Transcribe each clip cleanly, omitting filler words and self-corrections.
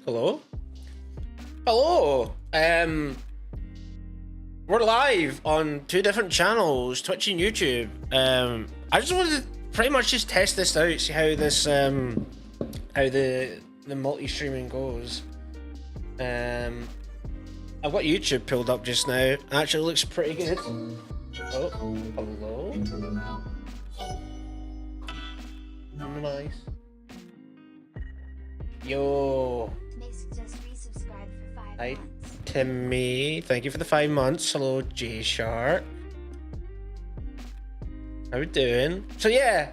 Hello? Hello! We're live on two different channels, Twitch and YouTube. I just wanted to pretty much just test this out, see how this, how the multi-streaming goes. I've got YouTube pulled up just now. Actually looks pretty good. Oh, hello? Nice. Yo. Just resubscribed for 5 Hi, months. Timmy. Thank you for the 5 months. Hello, J Shark. How we doing? So yeah,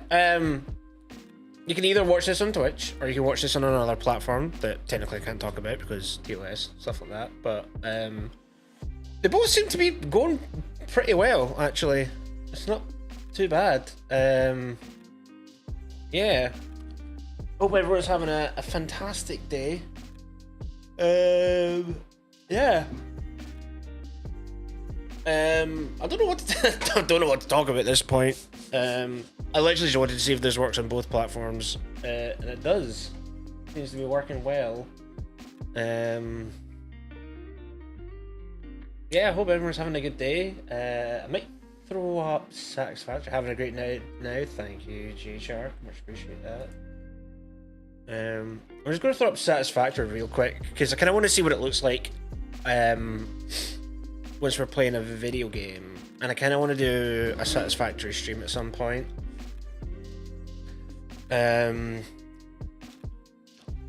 you can either watch this on Twitch or you can watch this on another platform that technically I can't talk about because TOS, stuff like that. But they both seem to be going pretty well, actually. It's not too bad. Yeah. Hope everyone's having a fantastic day. Yeah. I don't know what to I don't know what to talk about at this point. I literally just wanted to see if this works on both platforms, and it does. Seems to be working well. Yeah, I hope everyone's having a good day. I might throw up Satisfactory. Having a great night now. Thank you, J Shark. Much appreciate that. I'm just going to throw up Satisfactory real quick because I kind of want to see what it looks like once we're playing a video game, and I kind of want to do a Satisfactory stream at some point. Well,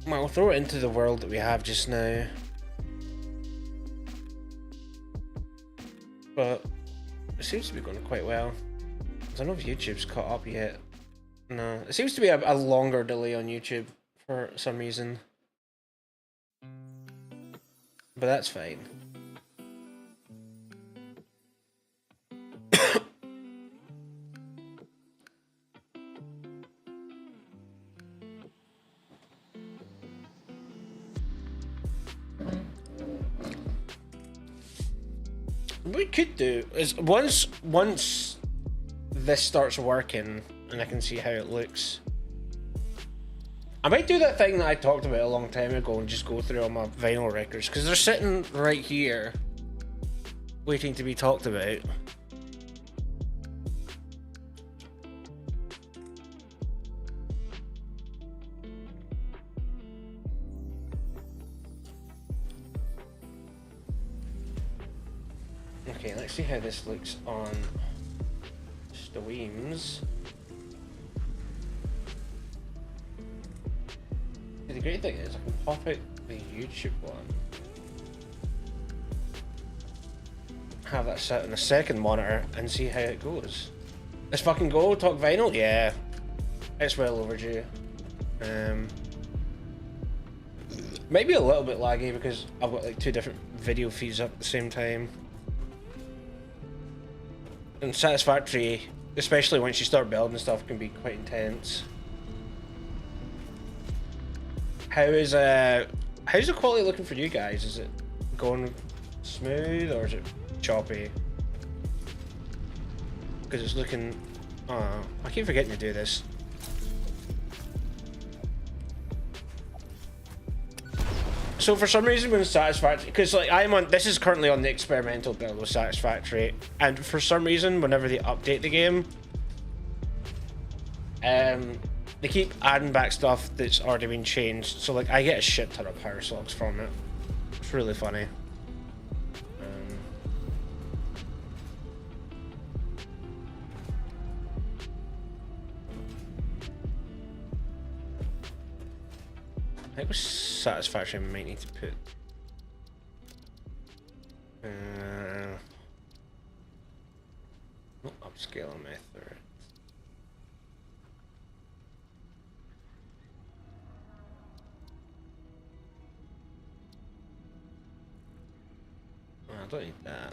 I'll throw it into the world that we have just now, but it seems to be going quite well. I don't know if YouTube's caught up yet. No, it seems to be a longer delay on YouTube for some reason, but that's fine. What we could do is once this starts working and I can see how it looks, I might do that thing that I talked about a long time ago and just go through all my vinyl records because they're sitting right here waiting to be talked about. Okay, let's see how this looks on Streams. The great thing is I can pop out the YouTube one, have that set on a second monitor and see how it goes. Let's fucking go, talk vinyl? Yeah, it's well overdue. Maybe a little bit laggy because I've got like two different video feeds up at the same time. And Satisfactory, especially once you start building stuff, can be quite intense. How's the quality looking for you guys? Is it going smooth or is it choppy? Because it's looking... Oh, I keep forgetting to do this. So for some reason when Satisfactory, because like this is currently on the experimental build with Satisfactory, and for some reason whenever they update the game, they keep adding back stuff that's already been changed. So like I get a shit ton of power slogs from it. It's really funny. I think with Satisfactory I might need to put upscale method. I don't need that.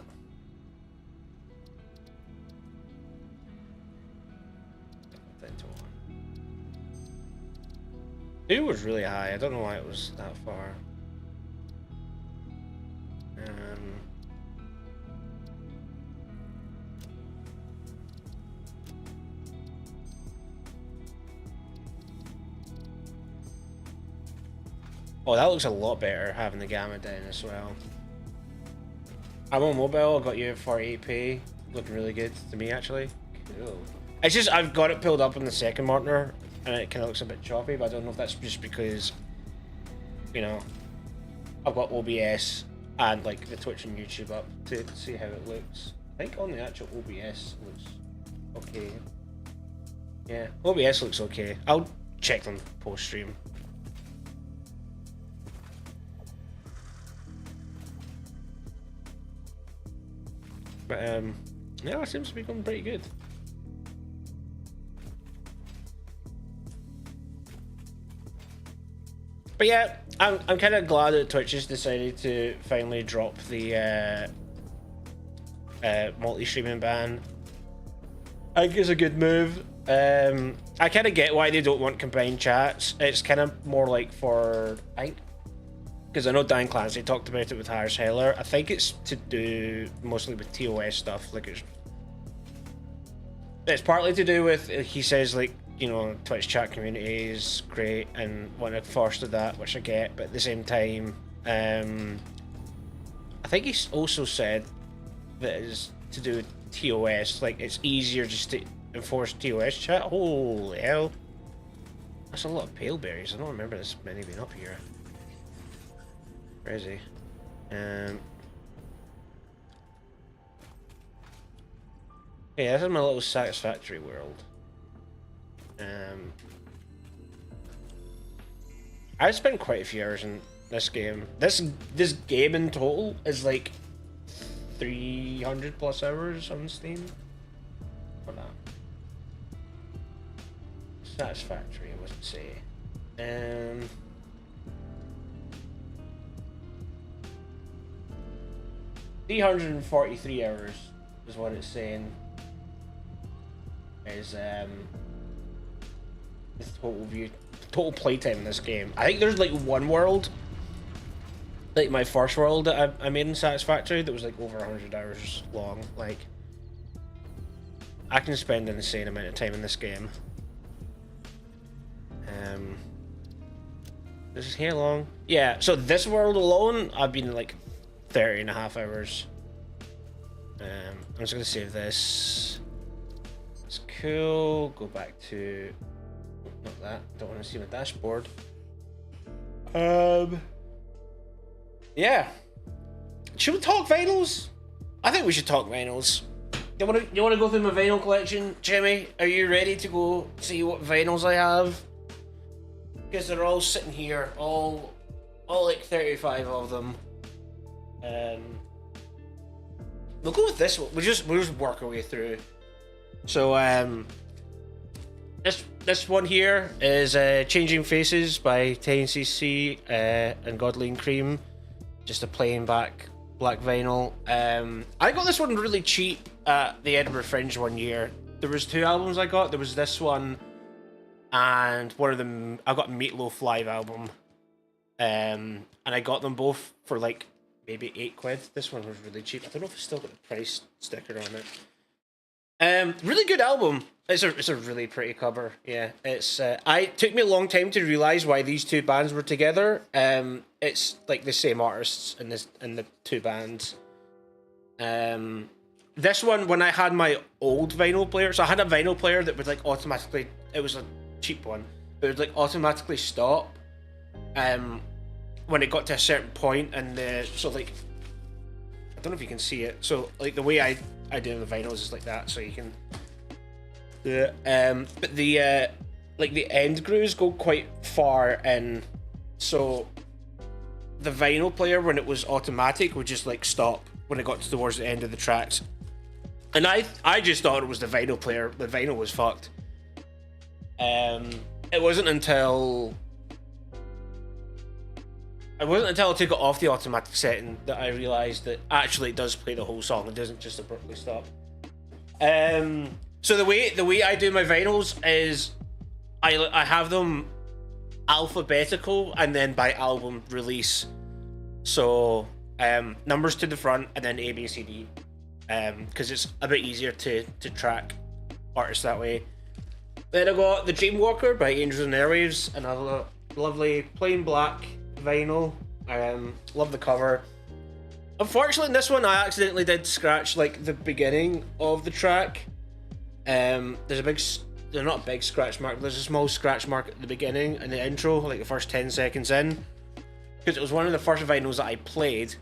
It was really high. I don't know why it was that far. Oh, that looks a lot better having the gamma down as well. I'm on mobile, I got you at 480p. Looking really good to me, actually. Cool. It's just, I've got it pulled up on the second monitor, and it kind of looks a bit choppy, but I don't know if that's just because, you know, I've got OBS and, like, the Twitch and YouTube up to see how it looks. I think on the actual OBS looks okay. Yeah, OBS looks okay. I'll check them post-stream. But yeah, it seems to be going pretty good. But yeah, I'm kind of glad that Twitch has decided to finally drop the multi-streaming ban. I think it's a good move. I kind of get why they don't want combined chats. It's kind of more like for, I think, because I know Dan Clancy talked about it with Harris Heller. I think it's to do mostly with TOS stuff. Like it's partly to do with, he says, like, you know, Twitch chat community is great and want to foster that, which I get, but at the same time, I think he's also said that it's to do with TOS. Like, it's easier just to enforce TOS chat. Holy hell, that's a lot of pale berries. I don't remember this many being up here. Crazy. Yeah, this is my little satisfactory world. I've spent quite a few hours in this game. This game in total is like 300 plus hours on Steam. For that. Satisfactory, I wouldn't say. 343 hours is what it's saying. Is this total playtime in this game. I think there's like one world, like my first world that I made in Satisfactory, that was like over 100 hours long. Like, I can spend an insane amount of time in this game. This is here long. Yeah, so this world alone, I've been like 30 and a half hours. I'm just gonna save this. It's cool. Go back to, not that. Don't want to see my dashboard. Yeah. Should we talk vinyls? I think we should talk vinyls. You want to go through my vinyl collection, Jimmy? Are you ready to go see what vinyls I have? Because they're all sitting here, all like 35 of them. We'll go with this one. We'll just work our way through. So this one here is Changing Faces by TNCC and Godly and Cream. Just a plain black vinyl. I got this one really cheap at the Edinburgh Fringe one year. There was two albums I got. There was this one, and one of them I got a Meatloaf live album. And I got them both for like maybe £8. This one was really cheap. I don't know if it's still got the price sticker on it. Really good album. It's a really pretty cover. Yeah, it's. It took me a long time to realize why these two bands were together. It's like the same artists in the two bands. This one, when I had my old vinyl player, so I had a vinyl player that would like automatically. It was a cheap one, but it would like automatically stop. When it got to a certain point, and so like, I don't know if you can see it. So like the way I do the vinyls is like that, so you can. But the like the end grooves go quite far in, so the vinyl player, when it was automatic, would just like stop when it got towards the end of the tracks, and I just thought it was the vinyl player. The vinyl was fucked. It wasn't until I took it off the automatic setting that I realised that actually it does play the whole song. It doesn't just abruptly stop. So the way I do my vinyls is I have them alphabetical and then by album release. So numbers to the front and then A, B, C, D, because it's a bit easier to track artists that way. Then I got The Dreamwalker by Angels and Airwaves, another lovely plain black vinyl. Love the cover. Unfortunately, in this one, I accidentally did scratch like the beginning of the track. There's a big, there's not a big scratch mark, but there's a small scratch mark at the beginning in the intro, like the first 10 seconds in, because it was one of the first vinyls that I played.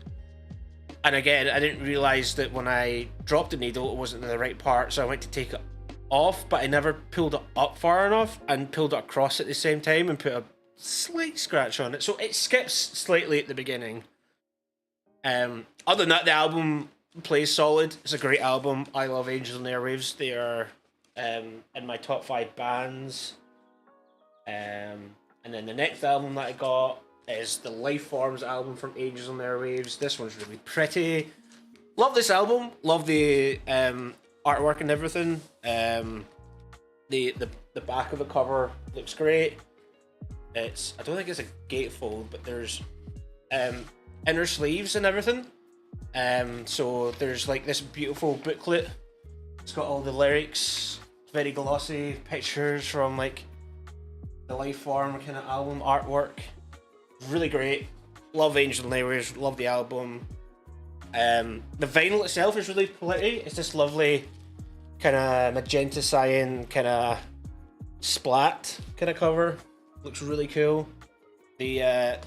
And again, I didn't realise that when I dropped the needle, it wasn't in the right part, so I went to take it off, but I never pulled it up far enough and pulled it across at the same time and put a slight scratch on it, so it skips slightly at the beginning. Other than that, the album plays solid. It's a great album. I love Angels on Airwaves. They are in my top 5 bands. And then the next album that I got is the Lifeforms album from Angels on Airwaves. This one's really pretty. Love this album. Love the artwork and everything. The back of the cover looks great. I don't think it's a gatefold, but there's inner sleeves and everything. So there's like this beautiful booklet. It's got all the lyrics, very glossy pictures from like the Lifeform kind of album artwork. Really great. Love Angel and Airwaves, love the album. The vinyl itself is really pretty. It's this lovely kind of magenta cyan kind of splat kind of cover. Looks really cool. The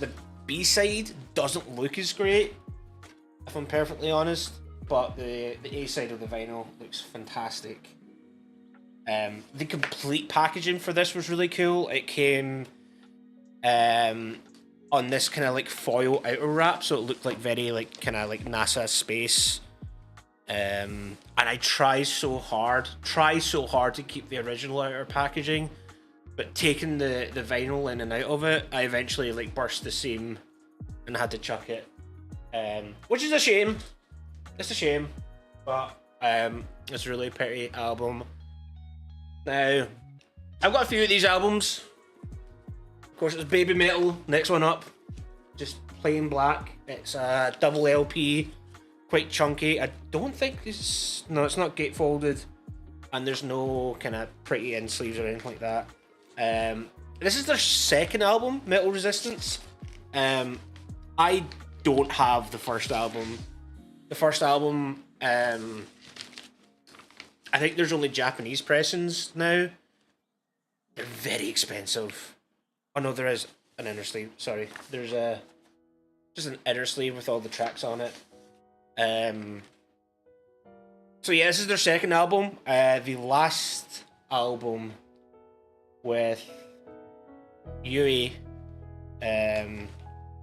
B-side doesn't look as great, if I'm perfectly honest, but the A-side of the vinyl looks fantastic. The complete packaging for this was really cool. It came on this kind of like foil outer wrap, so it looked like very like kind of like NASA space. And I try so hard to keep the original outer packaging, but taking the vinyl in and out of it, I eventually like burst the seam and had to chuck it, which is a shame. It's a shame, but it's a really pretty album. Now, I've got a few of these albums. Of course, it's Baby Metal, next one up, just plain black. It's a double LP, quite chunky. I don't think it's not gatefolded, and there's no kind of pretty end sleeves or anything like that. This is their second album, Metal Resistance. I don't have the first album. The first album, I think there's only Japanese pressings now. They're very expensive. Oh no, there is an inner sleeve. Sorry, there's just an inner sleeve with all the tracks on it. So yeah, this is their second album. The last album with Yui, I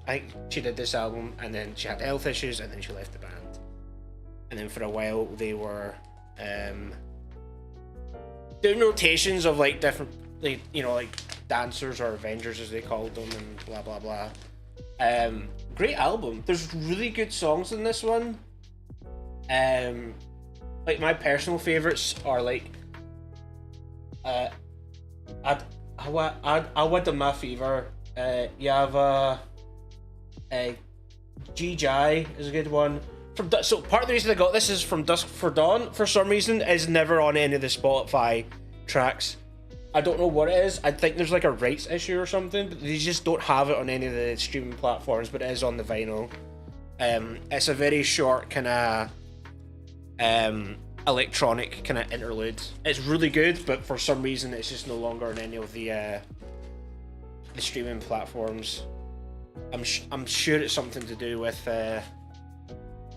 think she did this album and then she had health issues and then she left the band. And then for a while they were doing rotations of like different, like, you know, like dancers or Avengers as they called them and blah blah blah. Great album. There's really good songs in this one. Like my personal favorites are like Awadama Fever, Yava, G-Jai is a good one. So part of the reason I got this is From Dusk for Dawn, for some reason, is never on any of the Spotify tracks. I don't know what it is. I think there's like a rights issue or something, but they just don't have it on any of the streaming platforms, but it is on the vinyl. It's a very short kind of electronic kind of interlude. It's really good, but for some reason it's just no longer on any of the streaming platforms. I'm sure it's something to do with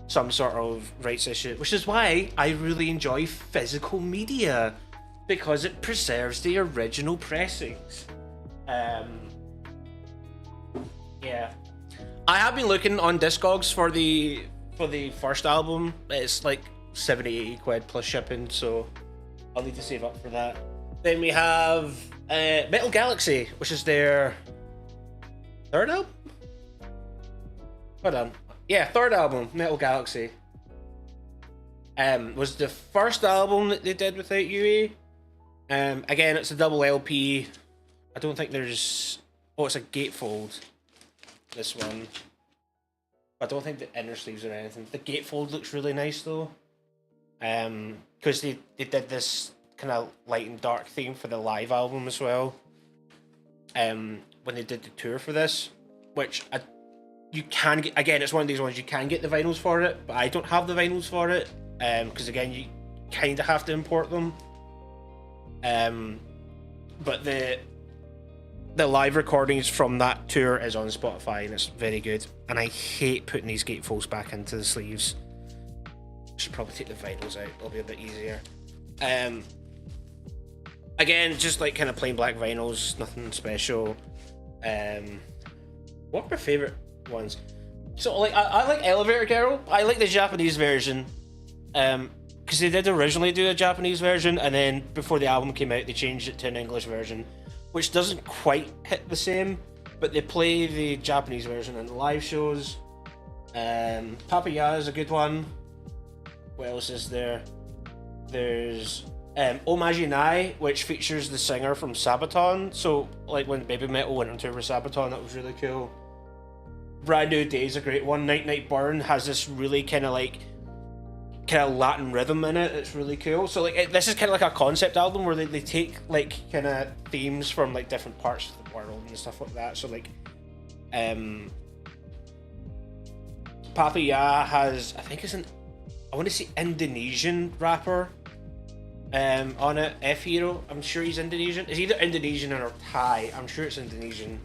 some sort of rights issue, which is why I really enjoy physical media, because it preserves the original pressings. Yeah, I have been looking on Discogs for the first album. It's like 70-80 quid plus shipping, so I'll need to save up for that. Then we have Metal Galaxy, which is their third album? Hold on. Yeah, third album, Metal Galaxy. Was the first album that they did without Yui. Again, it's a double LP. I don't think there's... Oh, it's a gatefold. This one. I don't think the inner sleeves or anything. The gatefold looks really nice though. Because they did this kind of light and dark theme for the live album as well. When they did the tour for this. which you can get. Again, it's one of these ones you can get the vinyls for it, but I don't have the vinyls for it, because again, you kind of have to import them. But the live recordings from that tour is on Spotify, and it's very good. And I hate putting these gatefolds back into the sleeves. Should probably take the vinyls out, it'll be a bit easier. Again, just like kind of plain black vinyls, nothing special. What are my favorite ones? So like I like Elevator Girl. I like the Japanese version, because they did originally do a Japanese version, and then before the album came out they changed it to an English version, which doesn't quite hit the same, but they play the Japanese version in the live shows. Papaya is a good one. What else is there? There's Omaginai, which features the singer from Sabaton. So like when Baby Metal went on tour with Sabaton, that was really cool. Brand New Day is a great one. Night Night Burn has this really kind of Latin rhythm in it. It's really cool. So like this is kind of like a concept album where they take like kind of themes from like different parts of the world and stuff like that. So like Papaya has, I think it's I want to say Indonesian rapper on it. F Hero, I'm sure he's Indonesian. It's either Indonesian or Thai. I'm sure it's Indonesian.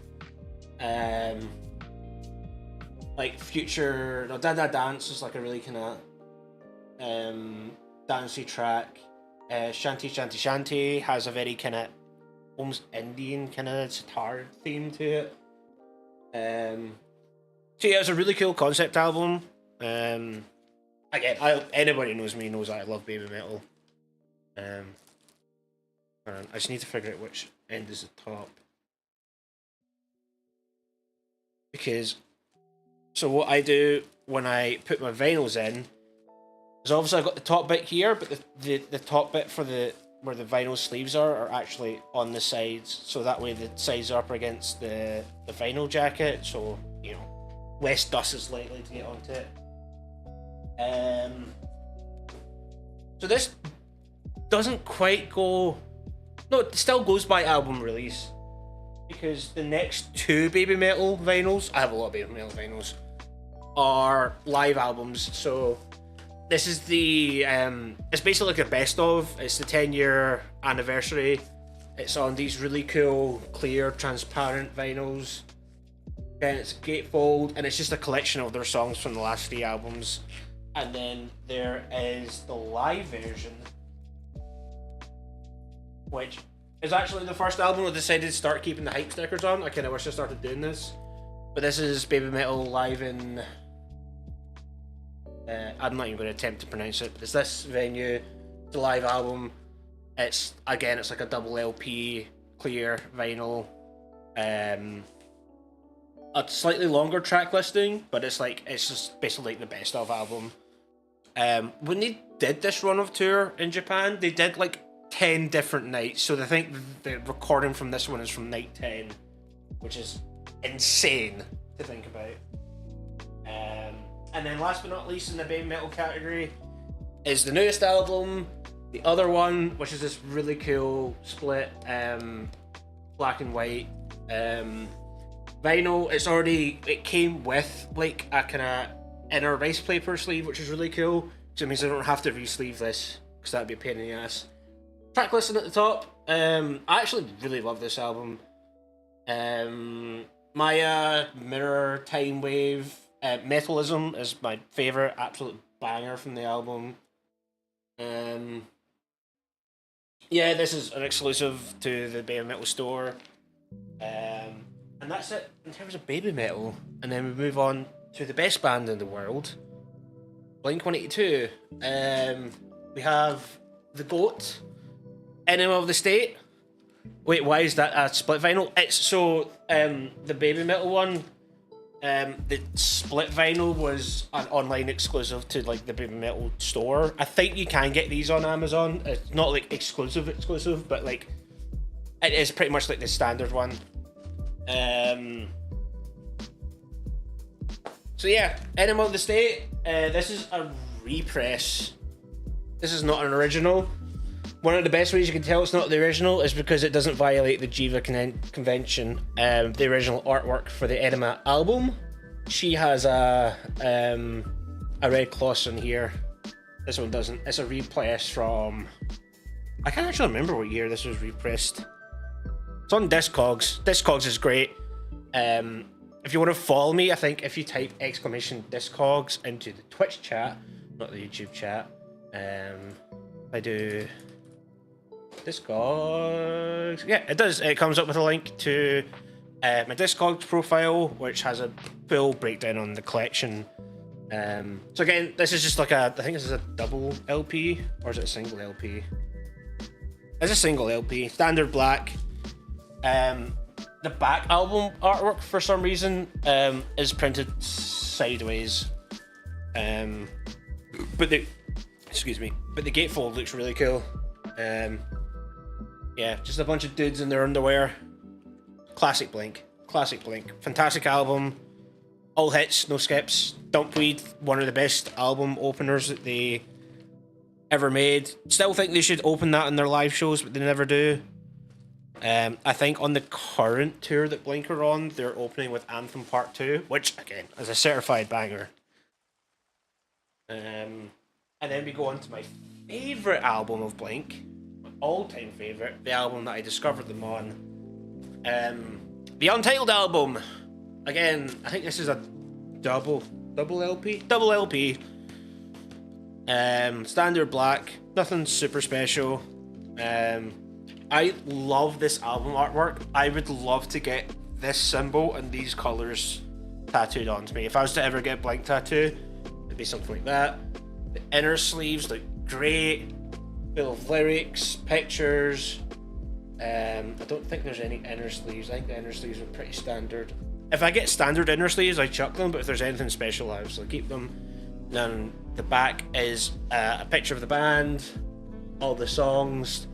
Like Future, no, Dada Dance is like a really kind of dancey track. Shanty Shanty Shanty has a very kind of almost Indian kind of sitar theme to it. So yeah, it's a really cool concept album. Again, anybody who knows me knows that I love Baby Metal. I just need to figure out which end is the top, because so what I do when I put my vinyls in is obviously I've got the top bit here, but the top bit for where the vinyl sleeves are actually on the sides, so that way the sides are up against the vinyl jacket, so you know less dust is likely to get onto it. So this doesn't quite go. No, it still goes by album release, because the next two Baby Metal vinyls, I have a lot of Baby Metal vinyls, are live albums. So this is the it's basically like a best of. It's the 10-year anniversary. It's on these really cool clear transparent vinyls, and it's gatefold, and it's just a collection of their songs from the last 3 albums. And then there is the live version, which is actually the first album I decided to start keeping the hype stickers on. I kind of wish I started doing this, but this is Baby Metal live in I'm not even going to attempt to pronounce it, but it's this venue. It's a live album. It's like a double LP clear vinyl, a slightly longer track listing, but it's just basically like the best of album. When they did this run of tour in Japan, they did like 10 different nights, so I think the recording from this one is from night 10, which is insane to think about. And then last but not least in the Baby Metal category is the newest album, the other one, which is this really cool split black and white vinyl. It came with like a kind of inner rice paper sleeve, which is really cool, so it means I don't have to re-sleeve this, because that'd be a pain in the ass. Track listing at the top. I actually really love this album. Maya, Mirror, Time Wave, Metalism is my favorite, absolute banger from the album. Yeah, this is an exclusive to the Baby Metal store. And that's it in terms of Baby Metal. And then we move on to the best band in the world, Blink-182. We have The GOAT, Enema of the State. Wait, why is that a split vinyl? It's so the Baby Metal one, the split vinyl was an online exclusive to like the Baby Metal store. I think you can get these on Amazon. It's not like exclusive, but like it is pretty much like the standard one. So yeah, Enema of the State. This is a repress. This is not an original. one of the best ways you can tell it's not the original is because it doesn't violate the Jiva convention. The original artwork for the Enema album, she has a red cross in here. This one doesn't. It's a repress from... I can't actually remember what year this was repressed. It's on Discogs. Discogs is great. If you want to follow me, I think if you type !Discogs into the Twitch chat, not the YouTube chat, I do Discogs. Yeah, it does. It comes up with a link to my Discogs profile, which has a full breakdown on the collection. So again, this is just like I think this is a double LP, or is it a single LP? It's a single LP, standard black. The back album artwork for some reason is printed sideways. But the gatefold looks really cool. Yeah, just a bunch of dudes in their underwear. Classic Blink. Fantastic album. All hits, no skips. Dumpweed, one of the best album openers that they ever made. Still think they should open that in their live shows, but they never do. I think on the current tour that Blink are on, they're opening with Anthem Part 2, which, again, is a certified banger. And then we go on to my favourite album of Blink, my all-time favourite, the album that I discovered them on. The Untitled album. Again, I think this is a double LP? Double LP. Standard black, nothing super special. I love this album artwork. I would love to get this symbol and these colours tattooed onto me. If I was to ever get a Blink tattoo, it'd be something like that. The inner sleeves look great, full of lyrics, pictures. I don't think there's any inner sleeves. I think the inner sleeves are pretty standard. If I get standard inner sleeves, I chuck them, but if there's anything special, I obviously keep them. Then the back is a picture of the band, all the songs.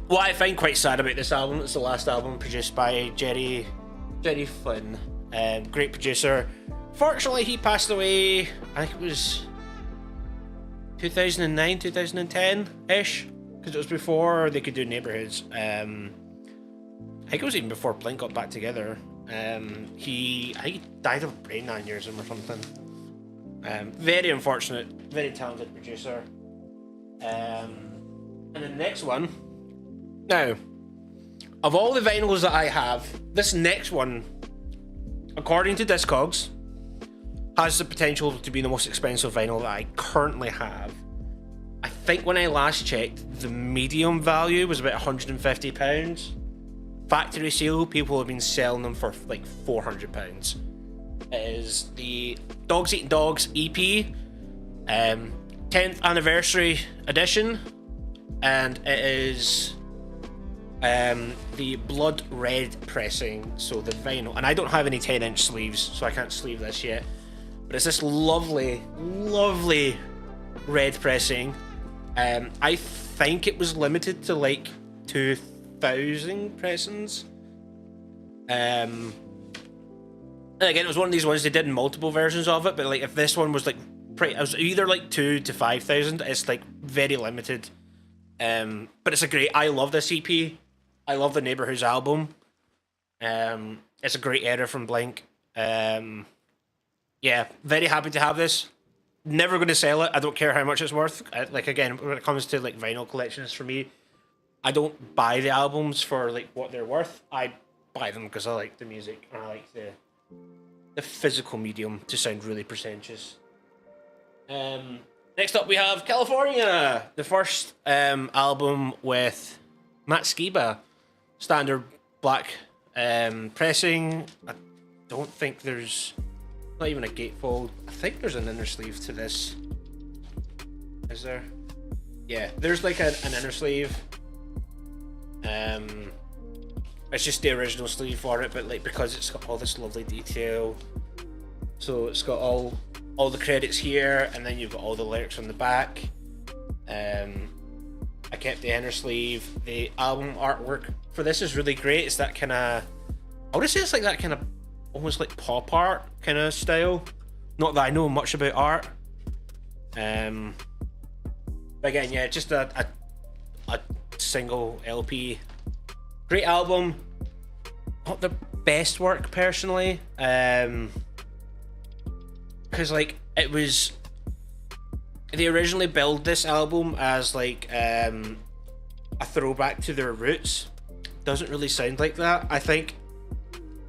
What I find quite sad about this album, it's the last album produced by Jerry Flynn, great producer. Fortunately, he passed away, I think it was 2009, 2010-ish, because it was before they could do Neighborhoods. I think it was even before Blink got back together. I think he died of brain aneurysm or something. Very unfortunate, very talented producer. And the next one, now, of all the vinyls that I have, this next one, according to Discogs, has the potential to be the most expensive vinyl that I currently have. I think when I last checked, the medium value was about £150. Factory sale, people have been selling them for like £400. It is the Dogs Eating Dogs EP, 10th anniversary edition, and it is the blood red pressing, so the vinyl, and I don't have any 10-inch sleeves, so I can't sleeve this yet, but it's this lovely red pressing. I think it was limited to like 2,000 pressings. And again, it was one of these ones they did in multiple versions of it, but like if this one was like it was either like 2,000 to 5,000, it's like very limited. But it's a great, I love this EP. I love the Neighborhoods album. It's a great era from Blink. Yeah, very happy to have this. Never going to sell it. I don't care how much it's worth. Like again, when it comes to like vinyl collections, for me, I don't buy the albums for like what they're worth. I buy them because I like the music and I like the physical medium to sound really pretentious. Next up we have California, the first album with Matt Skiba, standard black pressing. I don't think there's not even a gatefold. I think there's an inner sleeve to this. Is there? Yeah, there's like an inner sleeve. It's just the original sleeve for it, but like because it's got all this lovely detail, so it's got all the credits here, and then you've got all the lyrics on the back. I kept the inner sleeve. The album artwork for this is really great. It's that kind of, I would say it's like that kind of almost like pop art kind of style. Not that I know much about art. But But again, yeah, just a single LP. Great album. Not the best work personally, because like it was. They originally billed this album as like a throwback to their roots. Doesn't really sound like that. I think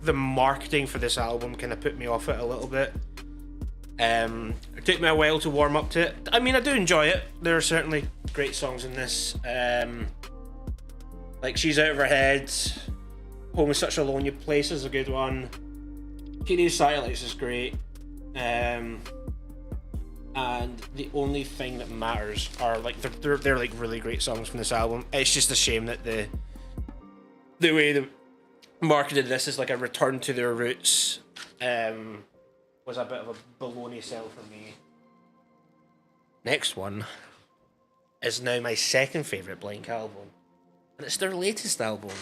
the marketing for this album kind of put me off it a little bit. It took me a while to warm up to it. I mean, I do enjoy it. There are certainly great songs in this. Like She's Out of Her Head, Home is Such a Lonely Place is a good one. Teenage Satellites is great. And The Only Thing That Matters are like they're like really great songs from this album. It's just a shame that the way they marketed this as like a return to their roots was a bit of a baloney sell for me. Next one is now my second favourite Blink album, and it's their latest album.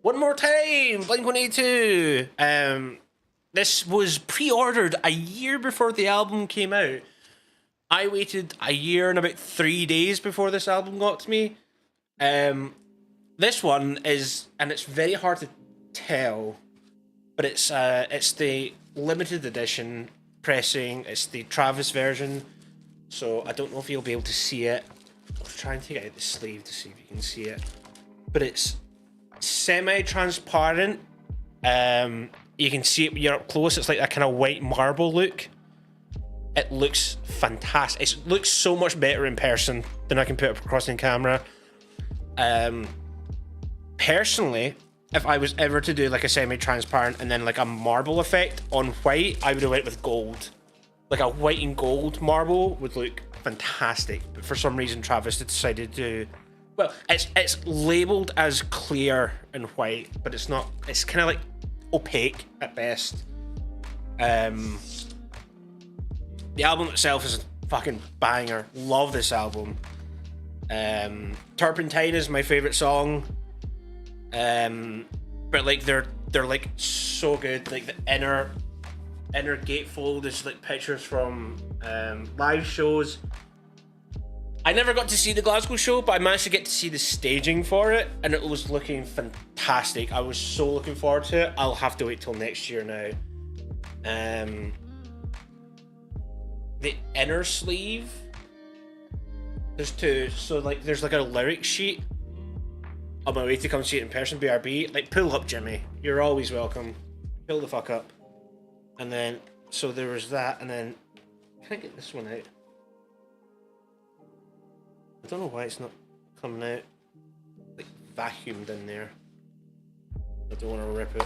One More Time, Blink-182. This was pre-ordered a year before the album came out. I waited a year and about 3 days before this album got to me. This one is, and it's very hard to tell, but it's the limited edition pressing. It's the Travis version, so I don't know if you'll be able to see it. I'll try and take out the sleeve to see if you can see it. But it's semi-transparent. You can see it when you're up close. It's like a kind of white marble look. It looks fantastic. It looks so much better in person than I can put it across in camera. Personally, if I was ever to do like a semi-transparent and then like a marble effect on white, I would have went with gold. Like a white and gold marble would look fantastic. But for some reason, Travis decided to. Well, it's labeled as clear and white, but it's not. It's kind of like opaque at best. The album itself is a fucking banger. Love this album. Turpentine is my favorite song. But like they're like so good. Like the inner gatefold is like pictures from live shows. I never got to see the Glasgow show, but I managed to get to see the staging for it, and it was looking fantastic. I was so looking forward to it. I'll have to wait till next year now. The inner sleeve, there's two. So like there's like a lyric sheet. On my way to come see it in person, BRB. Like, pull up, Jimmy. You're always welcome. Pull the fuck up. And then, so there was that, and then, can I get this one out? I don't know why it's not coming out. Like, vacuumed in there. I don't want to rip it.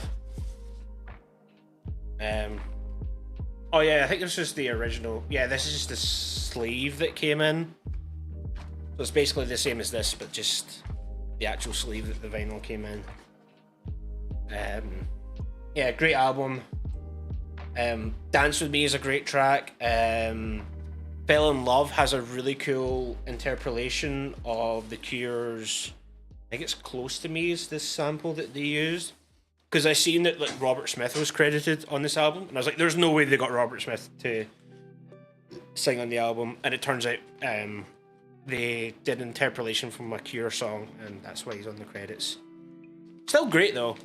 Oh yeah, I think this is the original. Yeah, this is just the sleeve that came in. So it's basically the same as this, but just the actual sleeve that the vinyl came in. Yeah, great album. Dance With Me is a great track. Fell in Love has a really cool interpolation of The Cure's, I think it's Close to Me is this sample that they used. Because I seen that like Robert Smith was credited on this album, and I was like, there's no way they got Robert Smith to sing on the album, and it turns out they did an interpolation from a Cure song, and that's why he's on the credits. Still great though.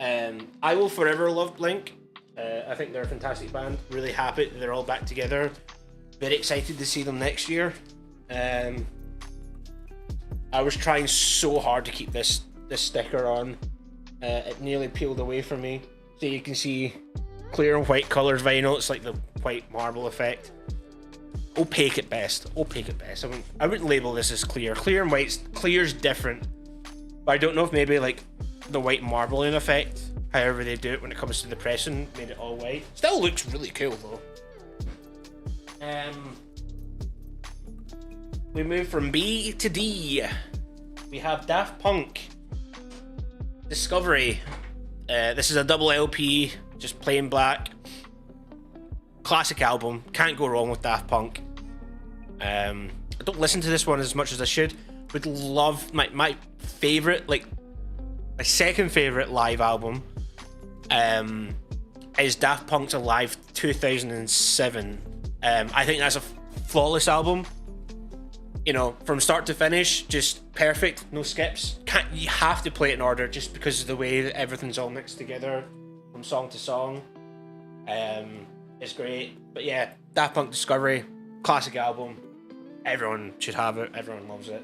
I will forever love Blink. I think they're a fantastic band. Really happy that they're all back together. Very excited to see them next year. I was trying so hard to keep this sticker on. It nearly peeled away from me. So you can see clear and white colours vinyl. It's like the white marble effect. Opaque at best. Opaque at best. I wouldn't label this as clear. Clear and white's clear's different. But I don't know if maybe like the white marbling effect, however they do it when it comes to the pressing, made it all white. Still looks really cool though. We move from B to D. We have Daft Punk Discovery. This is a double LP, just plain black. Classic album, can't go wrong with Daft Punk. I don't listen to this one as much as I should. Would love my favorite, like my second favorite live album is Daft Punk's Alive 2007. I think that's a flawless album. you know, from start to finish, just perfect, no skips. You have to play it in order just because of the way that everything's all mixed together from song to song. It's great. But yeah, Daft Punk Discovery, classic album. Everyone should have it. Everyone loves it.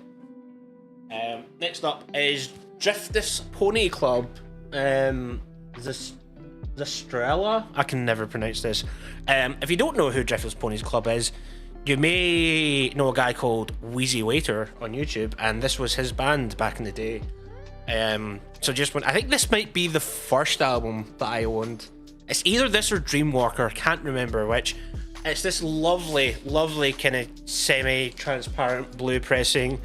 Next up is Driftis Pony Club. Zastrella? I can never pronounce this. If you don't know who Driftis Pony Club is, you may know a guy called Wheezy Waiter on YouTube, and this was his band back in the day. So just when I think this might be the first album that I owned. It's either this or Dreamwalker, can't remember which. It's this lovely, lovely kind of semi-transparent blue pressing.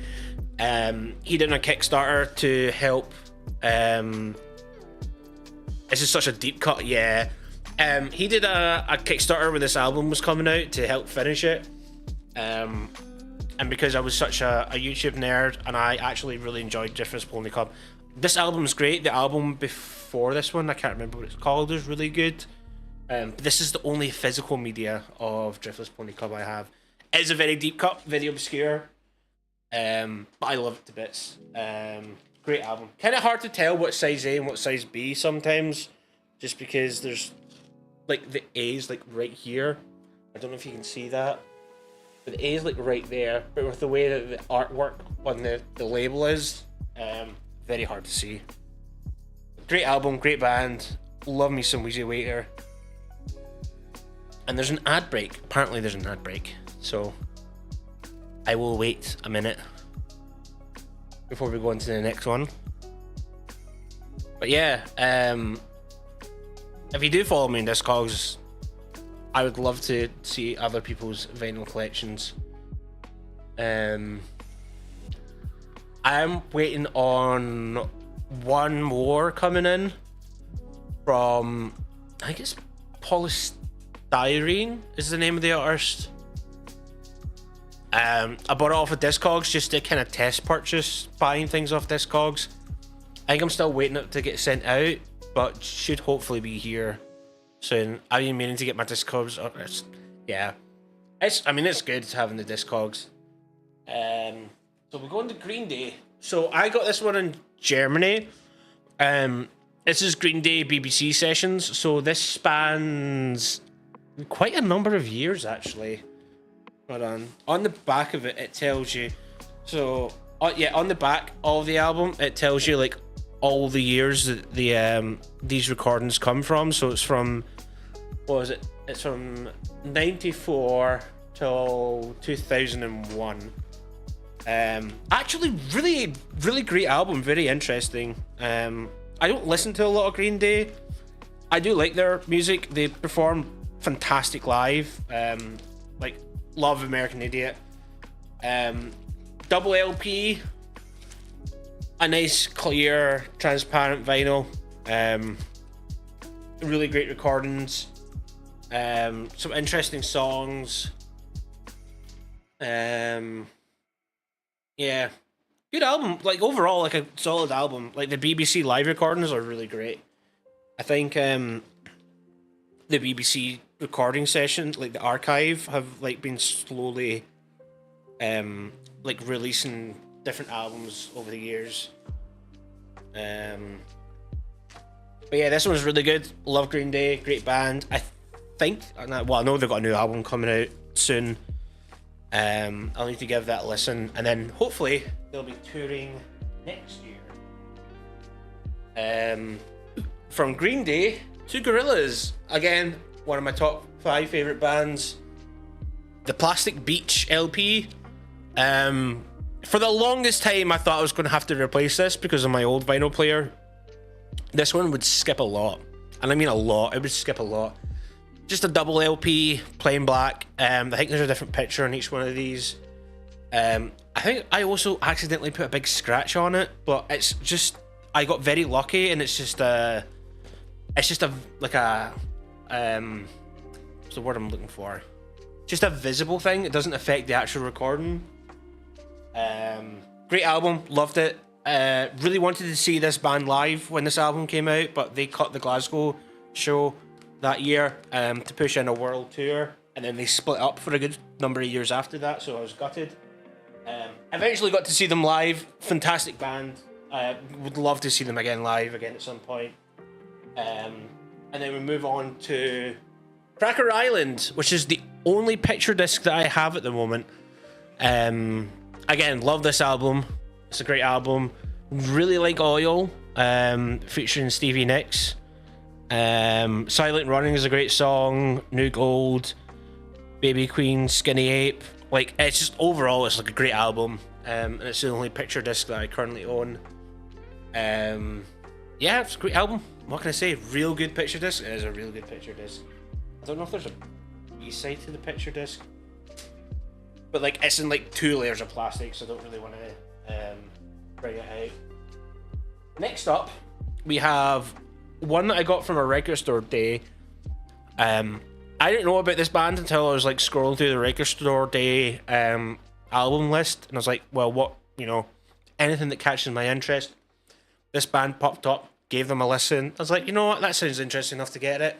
He did a Kickstarter to help. This is such a deep cut, yeah. He did a Kickstarter when this album was coming out to help finish it. And because I was such a YouTube nerd and I actually really enjoyed Driftis Pony Club, this album's great. The album before this one, I can't remember what it's called, is really good. This is the only physical media of Driftis Pony Club I have. It is a very deep cut, very obscure, but I love it to bits. Great album. Kind of hard to tell what size A and what size B sometimes, just because there's like the A's like right here. I don't know if you can see that, but the A is like right there. But with the way that the artwork on the label is, very hard to see. Great album, great band. Love me some Wheezy Waiter. And there's an ad break. Apparently there's an ad break. So I will wait a minute before we go into the next one. But yeah, if you do follow me in Discogs, I would love to see other people's vinyl collections. I'm waiting on one more coming in from, I think it's Polystyrene is the name of the artist. I bought it off of Discogs just to kind of test purchase buying things off Discogs. I think I'm still waiting it to get sent out, but should hopefully be here soon. I've been meaning to get my Discogs. It's good having the Discogs. So we're going to Green Day. So I got this one in Germany. This is Green Day BBC sessions. So this spans quite a number of years, actually. Hold on. On the back of it, it tells you. So, on the back of the album, it tells you like all the years that these recordings come from. So it's from, what was it? It's from 94 till 2001. Actually, really, really great album. Very interesting. I don't listen to a lot of Green Day. I do like their music. They perform fantastic live. Love American Idiot. Double LP. A nice, clear, transparent vinyl. Really great recordings. Some interesting songs. Yeah. Good album. Like, overall, like a solid album. Like, the BBC live recordings are really great. I think the BBC recording sessions, like the archive, have like been slowly like releasing different albums over the years. But yeah, this one's really good. Love Green Day, great band. I know they've got a new album coming out soon. I'll need to give that a listen, and then hopefully they'll be touring next year. From Green Day to Gorillaz, again, one of my top 5 favorite bands. The Plastic Beach LP. For the longest time, I thought I was going to have to replace this because of my old vinyl player. This one would skip a lot, and I mean a lot. It would skip a lot. Just a double LP, plain black. I think there's a different picture on each one of these. I think I also accidentally put a big scratch on it, but it's just, I got very lucky, and it's just a what's the word I'm looking for? Just a visible thing. It doesn't affect the actual recording. Great album, loved it. Really wanted to see this band live when this album came out, but they cut the Glasgow show that year to push in a world tour, and then they split up for a good number of years after that, so I was gutted. Eventually got to see them live. Fantastic band. Would love to see them again live again at some point. And then we move on to Cracker Island, which is the only picture disc that I have at the moment. Again, love this album. It's a great album. Really like Oil, featuring Stevie Nicks. Silent Running is a great song. New Gold, Baby Queen, Skinny Ape. Like, it's just overall, it's like a great album. And it's the only picture disc that I currently own. Yeah, it's a great album. What can I say? Real good picture disc. It is a real good picture disc. I don't know if there's a B-side to the picture disc, but like it's in like 2 layers of plastic, so I don't really want to bring it out. Next up, we have one that I got from a record store day. I didn't know about this band until I was like scrolling through the record store day album list, and I was like, well, what, you know, anything that catches my interest. This band popped up, gave them a listen. I was like, you know what, that sounds interesting enough to get it.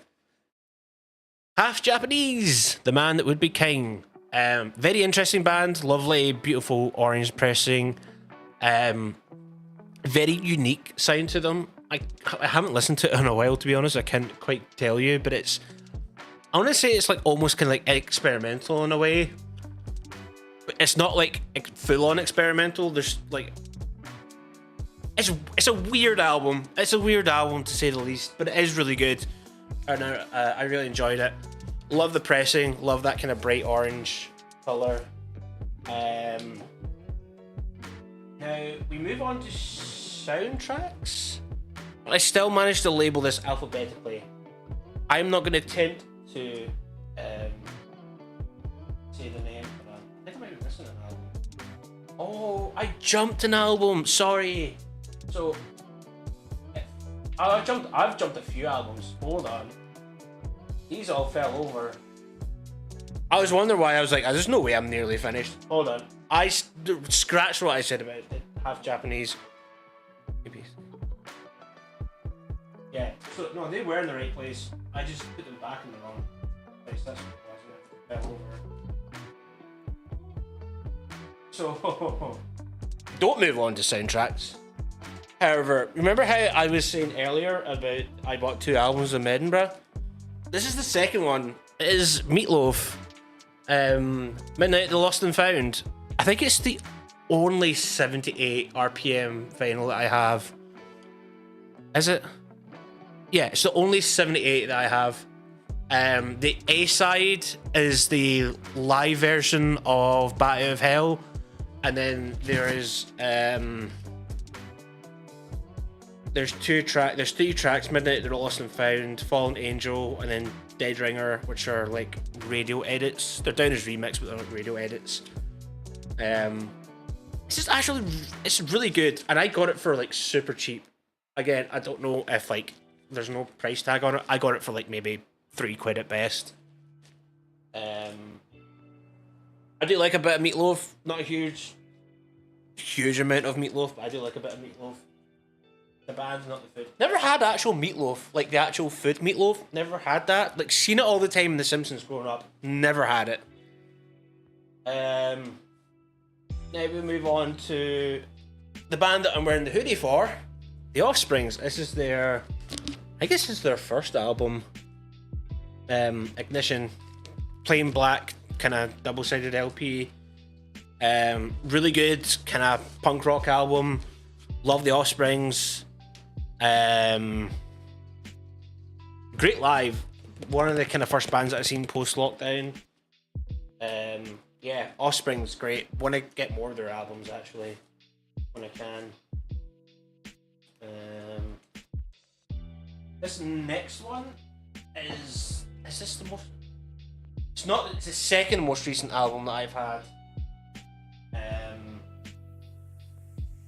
Half Japanese, The Man That Would Be King. Very interesting band, lovely, beautiful orange pressing. Very unique sound to them. I haven't listened to it in a while, to be honest. I can't quite tell you, but it's, I want to say it's like almost kind of like experimental in a way. But it's not like full-on experimental. There's like, it's a weird album. It's a weird album to say the least, but it is really good. And I really enjoyed it. Love the pressing. Love that kind of bright orange color. Now we move on to soundtracks. I still managed to label this alphabetically. I'm not going to attempt to say the name. I think I might be missing an album. Oh, I jumped an album. Sorry. So I've jumped a few albums. Hold on. These all fell over. I was wondering why. I was like, there's no way I'm nearly finished. Hold on. I scratched what I said about it. Half Japanese. Maybe. Yeah. So no, they were in the right place. I just put them back in the wrong place. That's what it was. It fell over. So don't move on to soundtracks. However, remember how I was saying earlier about I bought 2 albums in Edinburgh? This is the second one. It is Meatloaf. Midnight the Lost and Found. I think it's the only 78 RPM vinyl that I have. Is it? Yeah, it's the only 78 that I have. The A-side is the live version of Bat Out of Hell. And then there is there's 3 tracks, Midnight the Lost and Found, Fallen Angel, and then Dead Ringer, which are like radio edits. They're down as remix, but they're like radio edits. It's just actually, it's really good, and I got it for like super cheap. Again, I don't know if like there's no price tag on it. I got it for like maybe £3 at best. I do like a bit of Meatloaf, not a huge amount of Meatloaf, but I do like a bit of Meatloaf. The band, not the food. Never had actual meatloaf, like the actual food meatloaf. Never had that. Like, seen it all the time in The Simpsons growing up. Never had it. Now we move on to the band that I'm wearing the hoodie for, The Offsprings. This is their, I guess it's their first album. Ignition, plain black, kind of double-sided LP. Really good, kind of punk rock album. Love The Offsprings. Great live. One of the kind of first bands that I've seen post lockdown. Yeah, Offspring's great. Want to get more of their albums actually when I can. This next one is this the most? It's not. It's the second most recent album that I've had.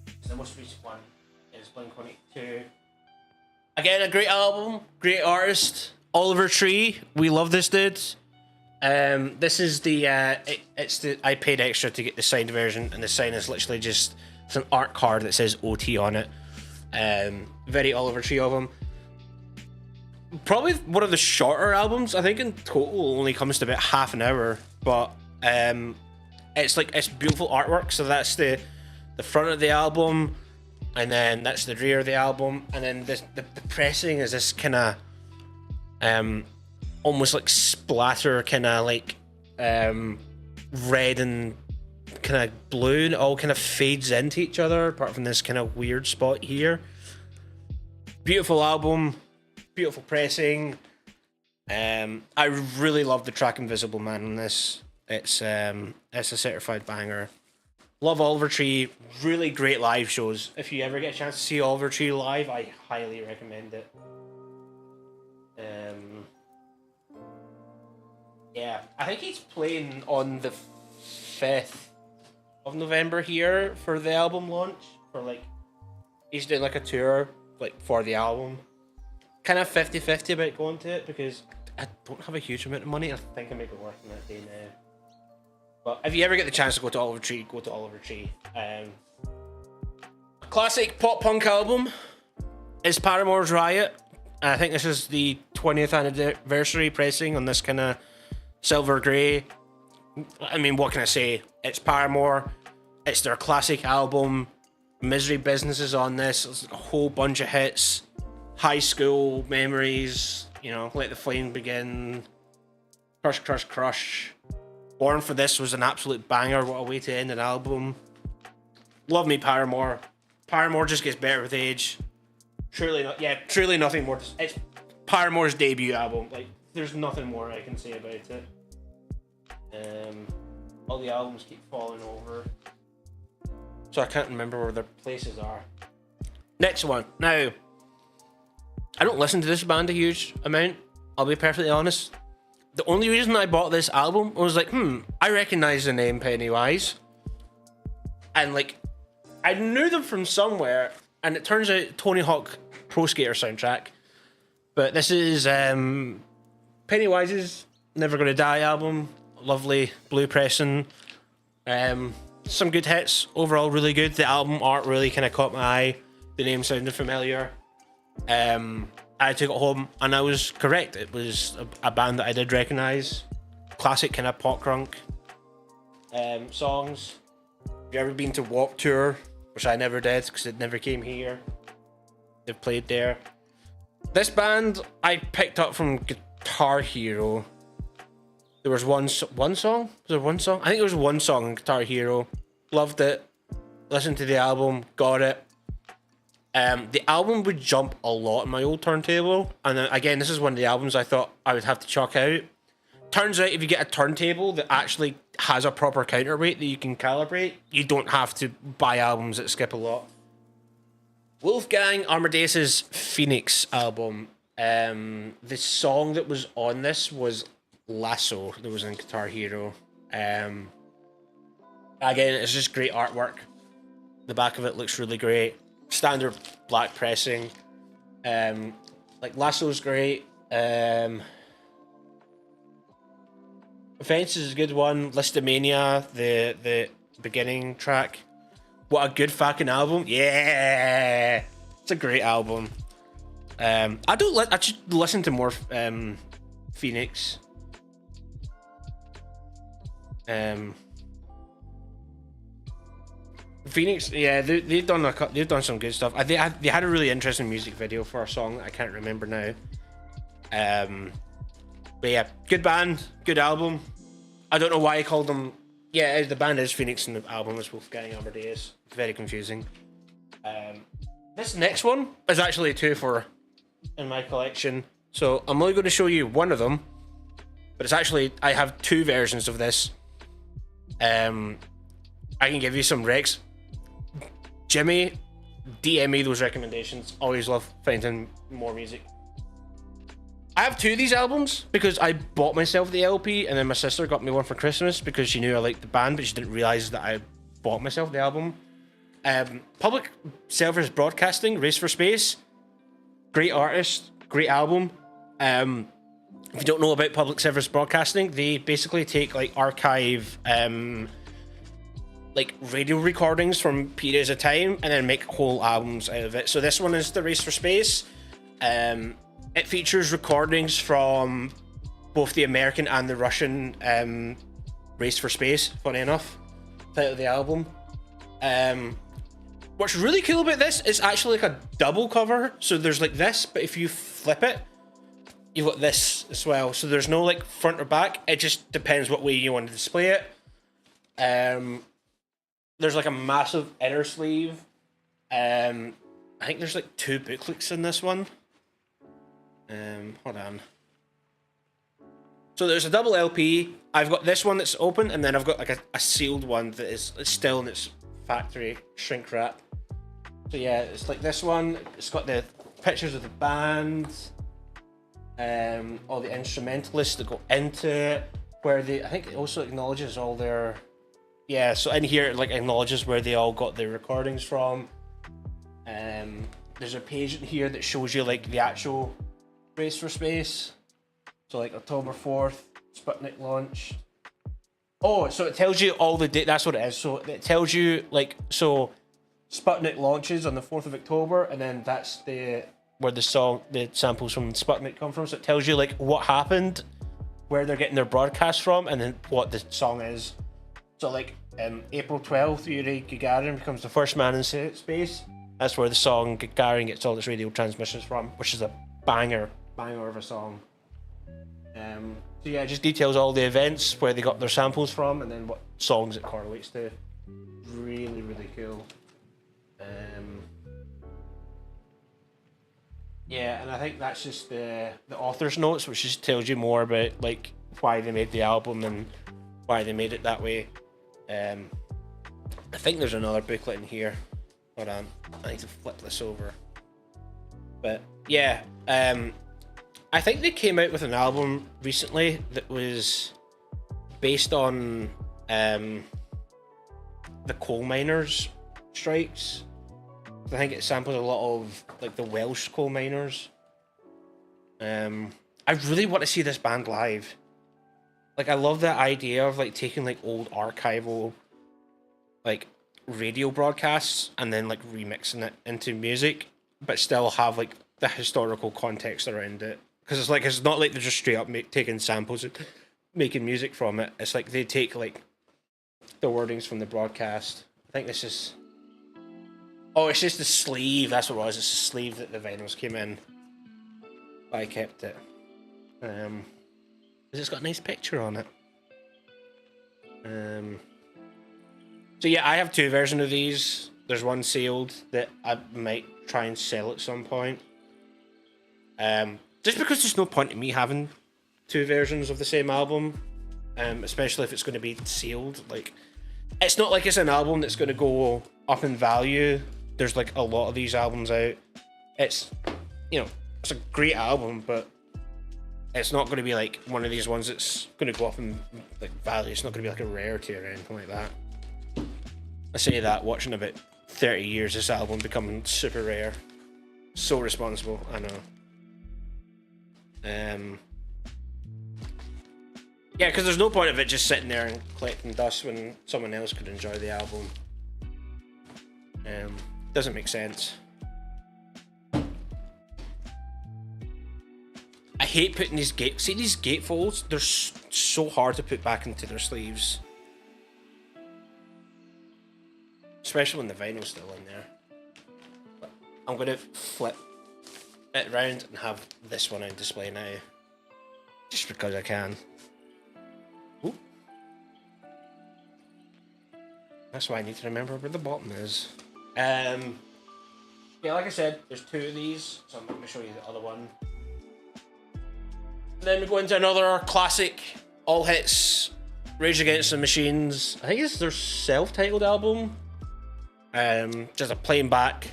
It's the most recent one. It's Blink-182. Again, a great album, great artist, Oliver Tree. We love this dude. This is the I paid extra to get the signed version, and the sign is literally just, it's an art card that says OT on it. Very Oliver Tree of him. Probably one of the shorter albums. I think in total only comes to about half an hour, but it's beautiful artwork. So that's the front of the album, and then that's the rear of the album, and then the pressing is this kind of almost like splatter, kind of like red and kind of blue, and it all kind of fades into each other apart from this kind of weird spot here. Beautiful album, beautiful pressing. I really love the track Invisible Man on this. It's a certified banger. Love Oliver Tree. Really great live shows. If you ever get a chance to see Oliver Tree live, I highly recommend it. Yeah, I think he's playing on the 5th of November here for the album launch. For like, he's doing like a tour like for the album. Kind of 50-50 about going to it because I don't have a huge amount of money. I think I make it work on that day now. But if you ever get the chance to go to Oliver Tree, go to Oliver Tree. A classic pop punk album is Paramore's Riot. I think this is the 20th anniversary pressing on this kind of silver grey. I mean, what can I say? It's Paramore. It's their classic album. Misery Business is on this. It's a whole bunch of hits. High School Memories, you know, Let the Flame Begin, Crush, Crush, Crush. Born for This was an absolute banger. What a way to end an album. Love me, Paramore. Paramore just gets better with age. Truly nothing more. It's Paramore's debut album. Like, there's nothing more I can say about it. All the albums keep falling over, so I can't remember where their places are. Next one. Now, I don't listen to this band a huge amount, I'll be perfectly honest. The only reason I bought this album was like, I recognize the name Pennywise. And like, I knew them from somewhere, and it turns out Tony Hawk Pro Skater soundtrack. But this is Pennywise's Never Gonna Die album. Lovely blue pressing. Some good hits. Overall, really good. The album art really kind of caught my eye. The name sounded familiar. I took it home and I was correct. It was a band that I did recognise. Classic kind of pop crunk songs. Have you ever been to Warped Tour? Which I never did because it never came here. They've played there. This band I picked up from Guitar Hero. There was one song? Was there one song? I think there was one song on Guitar Hero. Loved it. Listened to the album. Got it. The album would jump a lot on my old turntable. And again, this is one of the albums I thought I would have to chuck out. Turns out if you get a turntable that actually has a proper counterweight that you can calibrate, you don't have to buy albums that skip a lot. Wolfgang Amadeus's Phoenix album. The song that was on this was Lasso, that was in Guitar Hero. Again, it's just great artwork. The back of it looks really great. Standard black pressing. Like Lasso's great. Offense is a good one. Listomania, the beginning track. What a good fucking album. Yeah, it's a great album. I should listen to more Phoenix. Phoenix, yeah, they've done some good stuff. They had a really interesting music video for a song that I can't remember now. But yeah, good band, good album. I don't know why I called them. Yeah, the band is Phoenix and the album is Wolfgang Amadeus. It's very confusing. This next one is actually a 2-for in my collection, so I'm only going to show you one of them. But it's actually, I have two versions of this. I can give you some recs. Jimmy, DM me those recommendations. Always love finding more music. I have two of these albums because I bought myself the LP and then my sister got me one for Christmas because she knew I liked the band, but she didn't realise that I bought myself the album. Public Service Broadcasting, Race for Space. Great artist, great album. If you don't know about Public Service Broadcasting, they basically take like archive like radio recordings from periods of time and then make whole albums out of it. So this one is the Race for Space. It features recordings from both the American and the Russian Race for Space, funny enough. title of the album. What's really cool about this is actually like a double cover. So there's like this, but if you flip it, you've got this as well. So there's no like front or back. It just depends what way you want to display it. There's like a massive inner sleeve. I think there's like 2 booklets in this one. Hold on. So there's a double LP. I've got this one that's open, and then I've got like a sealed one that is still in its factory shrink wrap. So yeah, it's like this one. It's got the pictures of the band, all the instrumentalists that go into it, where they, I think it also acknowledges all their, yeah, so in here it like acknowledges where they all got their recordings from. There's a page in here that shows you like the actual Race for Space. So like October 4th, Sputnik launched. Oh, so it tells you all the date. That's what it is. So it tells you like, so Sputnik launches on the 4th of October, and then that's where the samples from Sputnik come from. So it tells you like what happened, where they're getting their broadcast from, and then what the song is. So like April 12th, Yuri Gagarin becomes the first man in space. That's where the song Gagarin gets all its radio transmissions from, which is a banger of a song. So yeah, it just details all the events, where they got their samples from, and then what songs it correlates to. Really, really cool. Yeah, and I think that's just the author's notes, which just tells you more about like why they made the album and why they made it that way. I think there's another booklet in here. Hold on, I need to flip this over. But yeah, I think they came out with an album recently that was based on the coal miners' strikes. I think it samples a lot of like the Welsh coal miners. I really want to see this band live. Like, I love the idea of like taking like old archival like radio broadcasts and then like remixing it into music, but still have like the historical context around it. Because it's like, it's not like they're just straight up taking samples and making music from it. It's like they take like the wordings from the broadcast. I think this is, oh, it's just the sleeve. That's what it was. It's the sleeve that the vinyls came in. I kept it. Because it's got a nice picture on it. So yeah, I have 2 versions of these. There's one sealed that I might try and sell at some point. Just because there's no point in me having 2 versions of the same album, especially if it's going to be sealed. Like, it's not like it's an album that's going to go up in value. There's like a lot of these albums out. It's, you know, it's a great album, but it's not going to be like one of these ones that's going to go up in like value. It's not going to be like a rarity or anything like that. I say that watching about 30 years this album becoming super rare. So responsible, I know. Yeah, because there's no point of it just sitting there and collecting dust when someone else could enjoy the album. Doesn't make sense. I hate putting these these gatefolds, they're so hard to put back into their sleeves. Especially when the vinyl's still in there. But I'm going to flip it around and have this one on display now. Just because I can. Ooh. That's why I need to remember where the bottom is. Yeah, like I said, there's 2 of these, so I'm going to show you the other one. And then we go into another classic, all hits, Rage Against the Machines. I think it's their self-titled album. Just a plain back.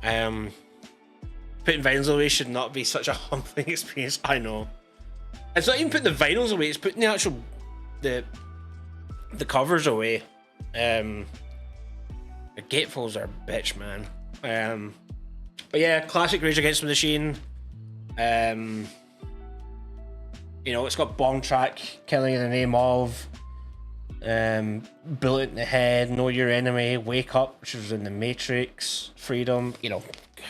Putting vinyls away should not be such a humbling experience. I know. It's not even putting the vinyls away, it's putting the actual the covers away. The gatefolds are a bitch, man. But yeah, classic Rage Against the Machine. You know, it's got Bomb Track, Killing in the Name of, Bullet in the Head, Know Your Enemy, Wake Up, which was in The Matrix, Freedom. You know,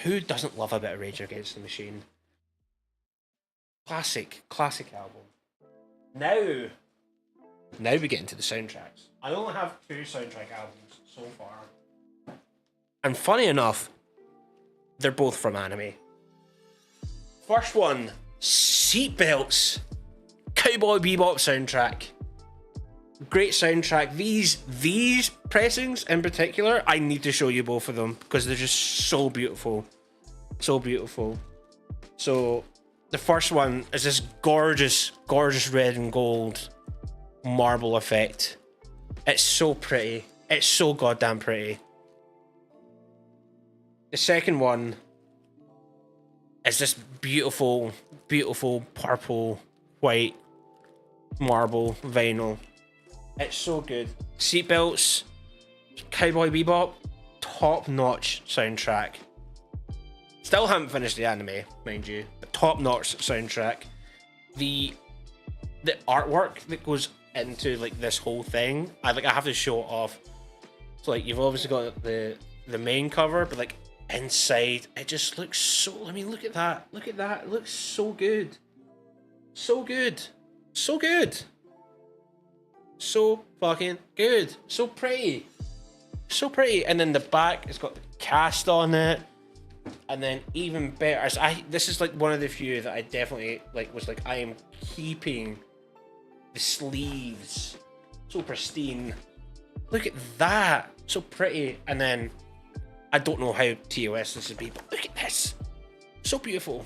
who doesn't love a bit of Rage Against the Machine? Classic album. Now, Now we get into the soundtracks. I only have 2 soundtrack albums so far. And funny enough, they're both from anime. First one, Seatbelts. Cowboy Bebop soundtrack. Great soundtrack. These pressings in particular, I need to show you both of them because they're just so beautiful. So beautiful. So the first one is this gorgeous, gorgeous red and gold marble effect. It's so pretty. It's so goddamn pretty. The second one is this beautiful, beautiful purple, white marble vinyl. It's so good. Seatbelts, Cowboy Bebop, top-notch soundtrack. Still haven't finished the anime, mind you, but top-notch soundtrack. The artwork that goes into like this whole thing, I have to show it off. So like you've obviously got the main cover, but like inside it just looks so. I mean, look at that. Look at that. It looks so good. So good. So good. So fucking good. So pretty. So pretty. And then the back, it's got the cast on it. And then even better, this is like one of the few that I definitely was like, I am keeping the sleeves. So pristine. Look at that. So pretty. And then I don't know how TOS this would be, but look at this. So beautiful.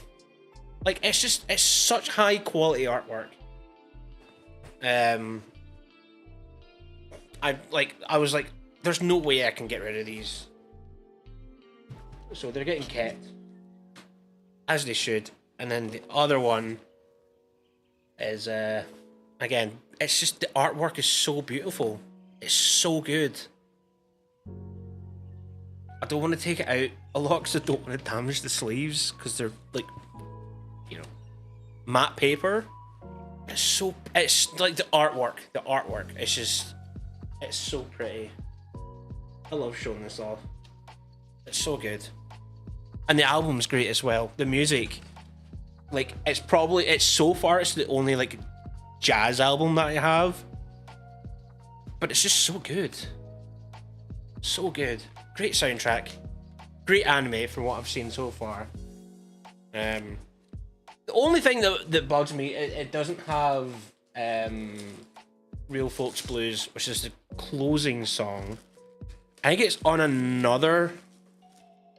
Like it's such high quality artwork. I was like, there's no way I can get rid of these. So they're getting kept, as they should. And then the other one is, again, it's just the artwork is so beautiful. It's so good. I don't want to take it out a lot because I don't want to damage the sleeves because they're like, matte paper. It's like the artwork. It's so pretty. I love showing this off. It's so good. And the album's great as well. The music, like, it's so far it's the only like jazz album that I have. But it's just so good. So good. Great soundtrack. Great anime from what I've seen so far. The only thing that bugs me, it doesn't have Real Folks Blues, which is the closing song. I think it's on another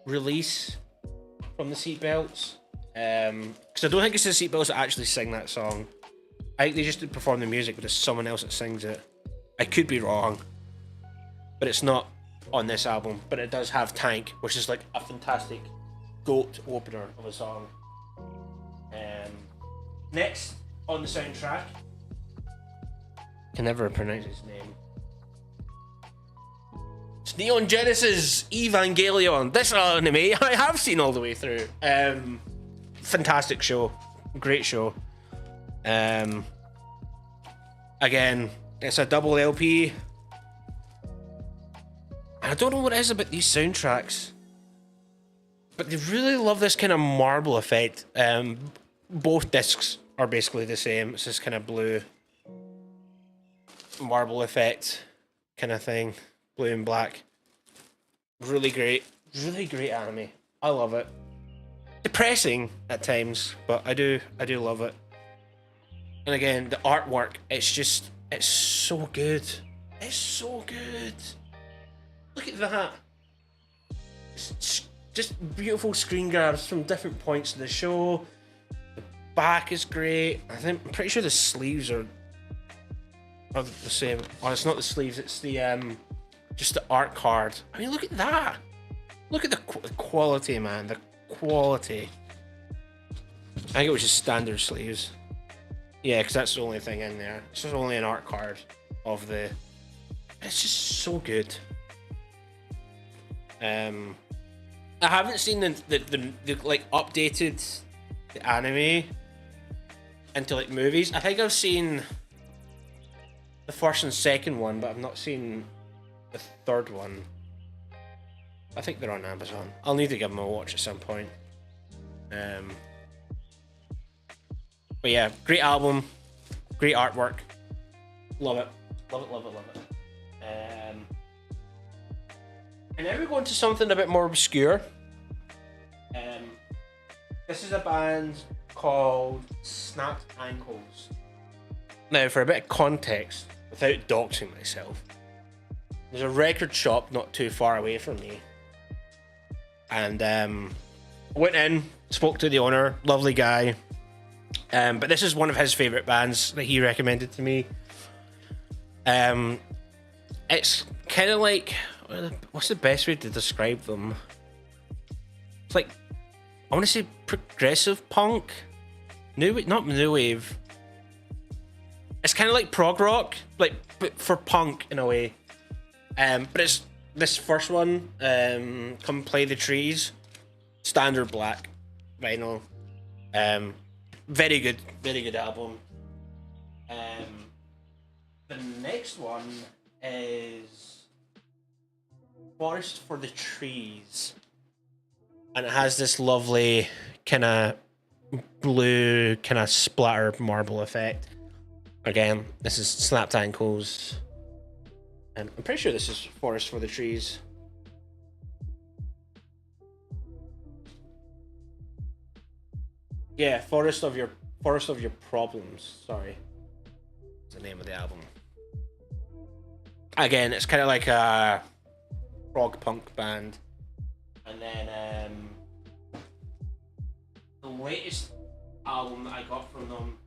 release from the Seatbelts. Because I don't think it's the Seatbelts that actually sing that song. I think they just perform the music, but it's someone else that sings it. I could be wrong, but it's not on this album. But it does have Tank, which is like a fantastic GOAT opener of a song. Next on the soundtrack, I can never pronounce his name. It's Neon Genesis Evangelion. This anime I have seen all the way through. Fantastic show, great show. Again, it's a double LP. I don't know what it is about these soundtracks, but they really love this kind of marble effect. Both discs are basically the same. It's this kind of blue marble effect kind of thing, blue and black. Really great anime. I love it. Depressing at times, but I do love it. And again, the artwork, it's so good. It's so good. Look at that. It's just beautiful screen grabs from different points of the show. The back is great. I'm pretty sure the sleeves are the same. Oh, it's not the sleeves, it's the just the art card. I mean, look at that. Look at the quality, man. The quality. I think it was just standard sleeves. Yeah, because that's the only thing in there. It's just only an art card of the. It's just so good. I haven't seen the like updated the anime into like movies. I think I've seen the first and second one, but I've not seen the third one. I think they're on Amazon. I'll need to give them a watch at some point. But yeah, great album, great artwork, love it. Love it, love it, love it. And now we go into something a bit more obscure. This is a band called Snapped Ankles. Now, for a bit of context, without doxing myself, there's a record shop not too far away from me. And went in, spoke to the owner, lovely guy. But this is one of his favourite bands that he recommended to me. It's kind of like, what's the best way to describe them? It's like, I want to say progressive punk, not new wave. It's kind of like prog rock, like but for punk in a way. But it's this first one, Come Play the Trees, standard black vinyl. Very good album. The next one is Forest for the Trees, and it has this lovely kind of blue kind of splatter marble effect. Again, this is Snapped Ankles. I'm pretty sure this is Forest for the Trees. Yeah, Forest of Your Problems. Sorry, it's the name of the album. Again, it's kind of like a prog punk band. And then the latest album that I got from them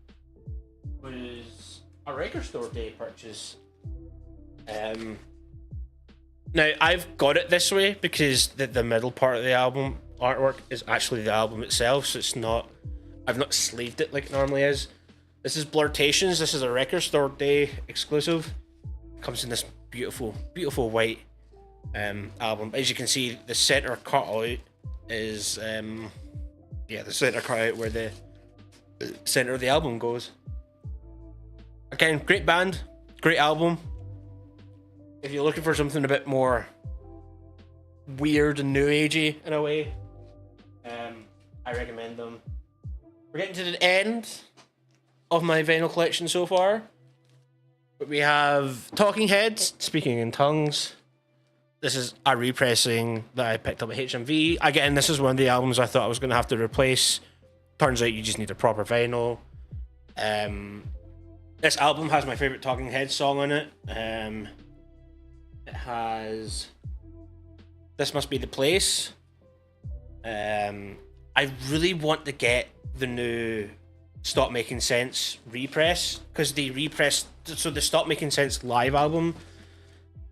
was a record store day purchase. Now I've got it this way because the middle part of the album artwork is actually the album itself, so it's not. I've not sleeved it like it normally is. This is Blurtations. This is a record store day exclusive. Comes in this beautiful white album. As you can see, the center cutout is the center cutout where the center of the album goes. Again, great band, great album. If you're looking for something a bit more weird and new agey in a way, I recommend them. We're getting to the end of my vinyl collection so far. But we have Talking Heads, Speaking in Tongues. This is a repressing that I picked up at HMV. Again, this is one of the albums I thought I was going to have to replace. Turns out you just need a proper vinyl. This album has my favourite Talking Heads song on it. It has This Must Be the Place. I really want to get the new Stop Making Sense repress, because they repressed, so the Stop Making Sense live album,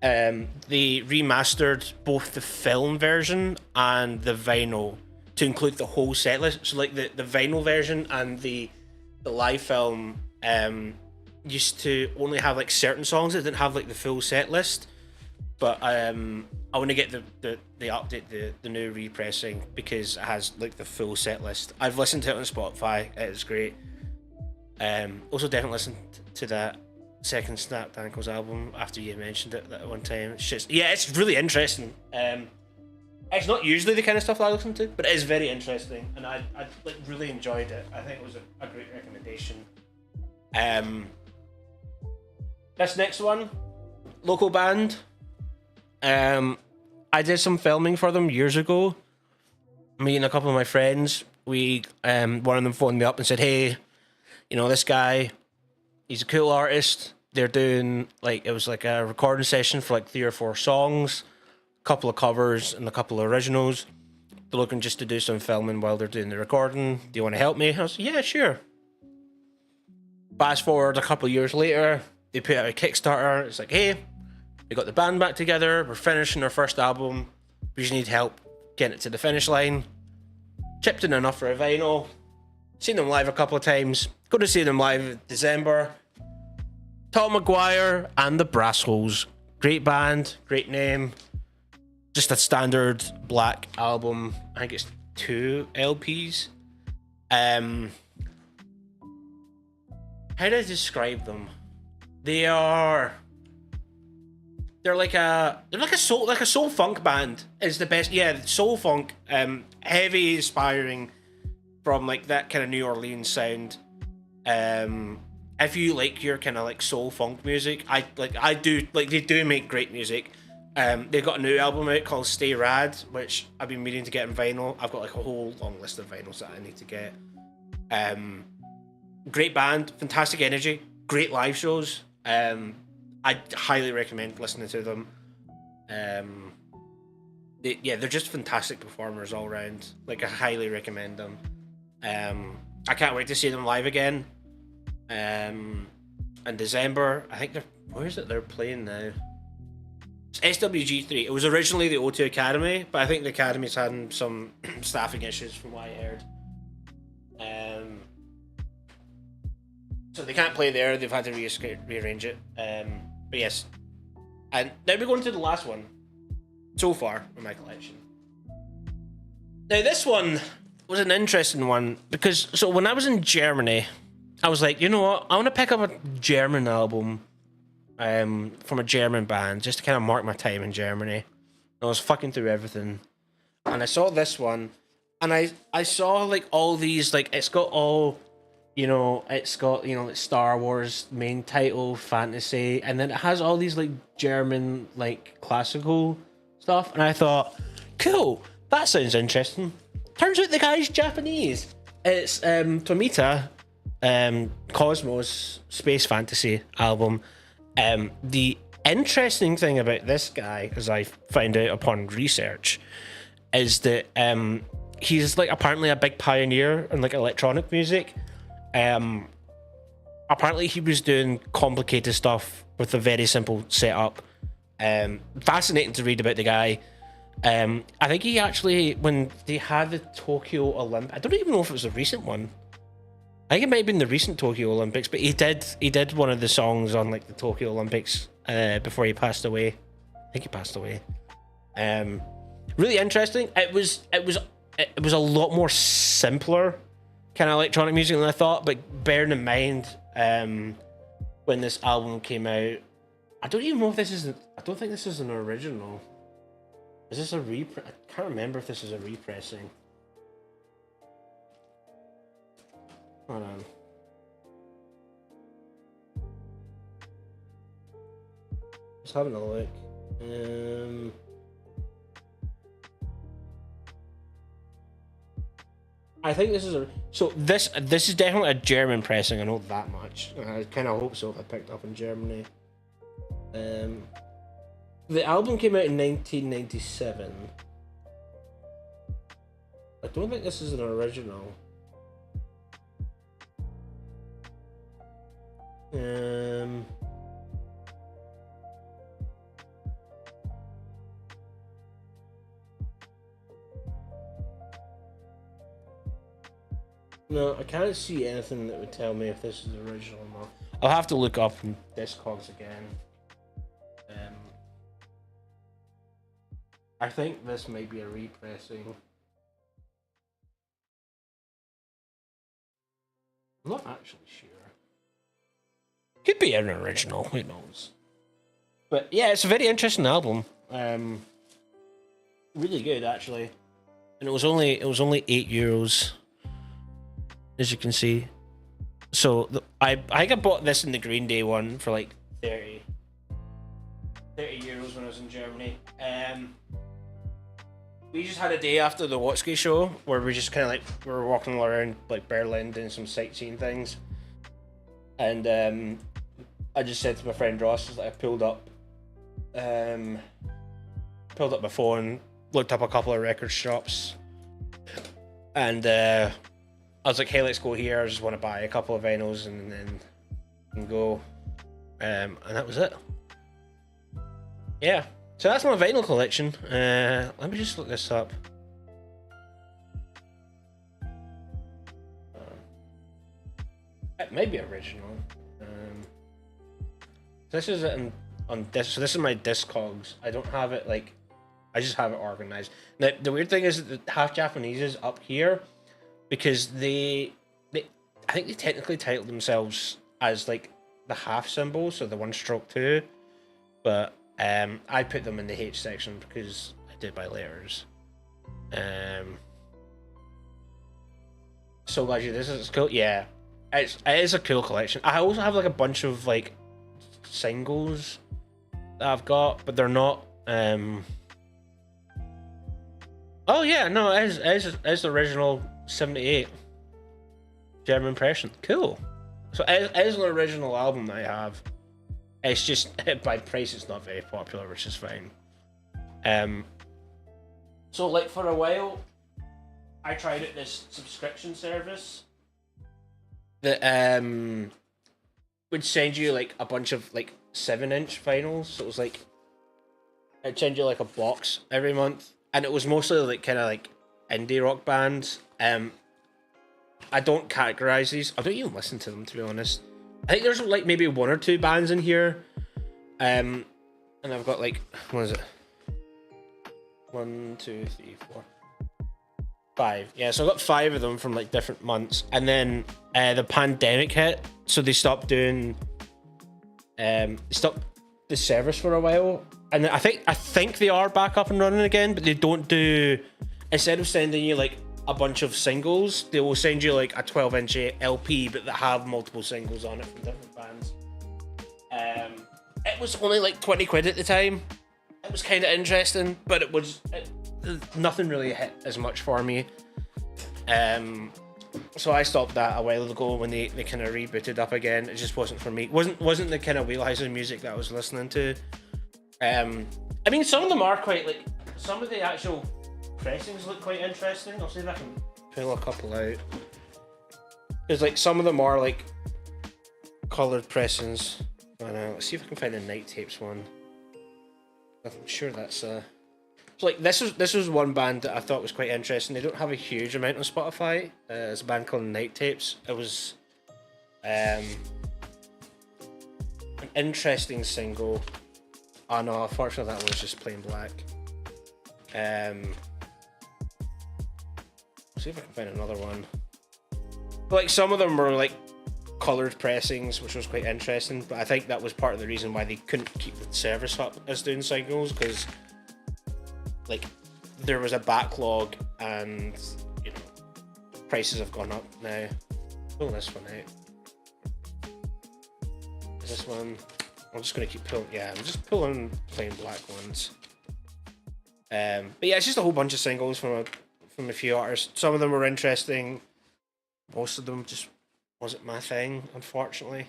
they remastered both the film version and the vinyl to include the whole set list. So like the vinyl version and the live film used to only have like certain songs. It didn't have like the full set list. But I want to get the update, the new repressing, because it has like the full set list. I've listened to it on Spotify. It is great. Also definitely listened to that second Snapped Ankles album after you mentioned it that one time. It's just, yeah, it's really interesting. It's not usually the kind of stuff that I listen to, but it is very interesting, and I like really enjoyed it. I think it was a great recommendation. This next one, local band. I did some filming for them years ago. Me and a couple of my friends, one of them phoned me up and said, hey, you know, this guy, he's a cool artist. They're doing it was like a recording session for like 3 or 4 songs, a couple of covers and a couple of originals. They're looking just to do some filming while they're doing the recording. Do you want to help me? I was like, yeah, sure. Fast forward a couple of years later, they put out a Kickstarter. It's like, hey, we got the band back together. We're finishing our first album. We just need help getting it to the finish line. Chipped in enough for a vinyl. Seen them live a couple of times. Going to see them live in December. Tom Maguire and the Brass Holes. Great band, great name. Just a standard black album. I think it's 2 LPs. How do I describe them? They're like a soul funk band is the best. Yeah, soul funk, heavy inspiring from like that kind of New Orleans sound. if you like your kind of like soul funk music, I do like they do make great music. They've got a new album out called Stay Rad, which I've been meaning to get in vinyl. I've got like a whole long list of vinyls that I need to get. Great band, fantastic energy, great live shows. I highly recommend listening to them. They're just fantastic performers all around. Like I highly recommend them. I can't wait to see them live again. In December, I think they're playing now. It's SWG3. It was originally the O2 Academy, but I think the Academy's had some staffing issues from what I heard. So they can't play there. They've had to rearrange it. But yes. And now we're going to the last one so far in my collection. Now this one was an interesting one because so when I was in Germany, I was like, you know what? I want to pick up a German album from a German band just to kind of mark my time in Germany. And I was fucking through everything. And I saw this one. And I saw like all these, like it's got all, it's got, like Star Wars main title, fantasy. And then it has all these like German, like classical stuff. And I thought, cool, that sounds interesting. Turns out the guy's Japanese. It's Tomita Cosmos Space Fantasy album. The interesting thing about this guy, as I found out upon research, is that he's like apparently a big pioneer in like electronic music. Apparently he was doing complicated stuff with a very simple setup. Fascinating to read about the guy. I think he actually, when they had the Tokyo Olympics, I don't even know if it was a recent one. I think it might have been the recent Tokyo Olympics, but he did one of the songs on like the Tokyo Olympics before he passed away. I think he passed away. Really interesting. It was a lot more simpler kind of electronic music than I thought, but bearing in mind when this album came out, I don't even know if I don't think this is an original. Is this a repress? I can't remember if this is a repressing. Hold on. Just having a look. I think this is this is definitely a German pressing. I know that much. I kind of hope so if I picked up in Germany. The album came out in 1997. I don't think this is an original. No, I can't see anything that would tell me if this is original or not. I'll have to look up in Discogs again. I think this might be a repressing. I'm not actually sure. Could be an original, who knows? But yeah, it's a very interesting album. Really good actually, and it was only €8, as you can see. So I think I bought this in the Green Day one for like 30 euros when I was in Germany. We just had a day after the Watsky show where we just kind of like we were walking around like Berlin doing some sightseeing things, and I just said to my friend Ross, like I pulled up my phone, looked up a couple of record shops, and I was like, hey, let's go here. I just want to buy a couple of vinyls and then go, and that was it. Yeah. So that's my vinyl collection. Let me just look this up. It may be original. This is it on disc. So this is my Discogs. I don't have it like. I just have it organized. Now the weird thing is that the half Japanese is up here because I think they technically titled themselves as like the half symbol, so the 1 stroke 2, but. I put them in the H section because I did by letters. So glad you this is cool. Yeah. it is a cool collection. I also have like a bunch of like singles that I've got, but they're not. Oh yeah, no, it is the original 78 German impression. Cool. So it is an original album that I have. It's just by price, it's not very popular, which is fine. So like for a while, I tried out this subscription service that would send you like a bunch of like 7-inch vinyls. So it was like it'd send you like a box every month, and it was mostly like kind of like indie rock bands. I don't categorize these. I don't even listen to them, to be honest. I think there's like maybe 1 or 2 bands in here. And I've got like, what is it? 1, 2, 3, 4, 5. Yeah, so I got 5 of them from like different months. And then the pandemic hit, so they stopped doing stopped the service for a while. And I think they are back up and running again, but they don't do, instead of sending you like a bunch of singles, they will send you like a 12-inch LP, but that have multiple singles on it from different bands. It was only like 20 quid at the time. It was kind of interesting, but nothing really hit as much for me. So I stopped that a while ago when they kind of rebooted up again. It just wasn't for me. Wasn't the kind of wheelhouse of music that I was listening to. I mean, some of them are quite like, some of the actual pressings look quite interesting. I'll see if I can pull a couple out. Because like some of them are like coloured pressings. Let's see if I can find a Night Tapes one. I'm sure that's so like this was one band that I thought was quite interesting. They don't have a huge amount on Spotify. It's a band called Night Tapes. It was an interesting single. Oh no, unfortunately that one's just plain black. See if I can find another one. But like some of them were like coloured pressings, which was quite interesting, but I think that was part of the reason why they couldn't keep the service up as doing singles, because like there was a backlog and you know prices have gone up now. Pull this one out. Is this one? I'm just gonna keep pulling. Yeah, I'm just pulling plain black ones. But yeah, it's just a whole bunch of singles from a few artists. Some of them were interesting. Most of them just wasn't my thing, unfortunately.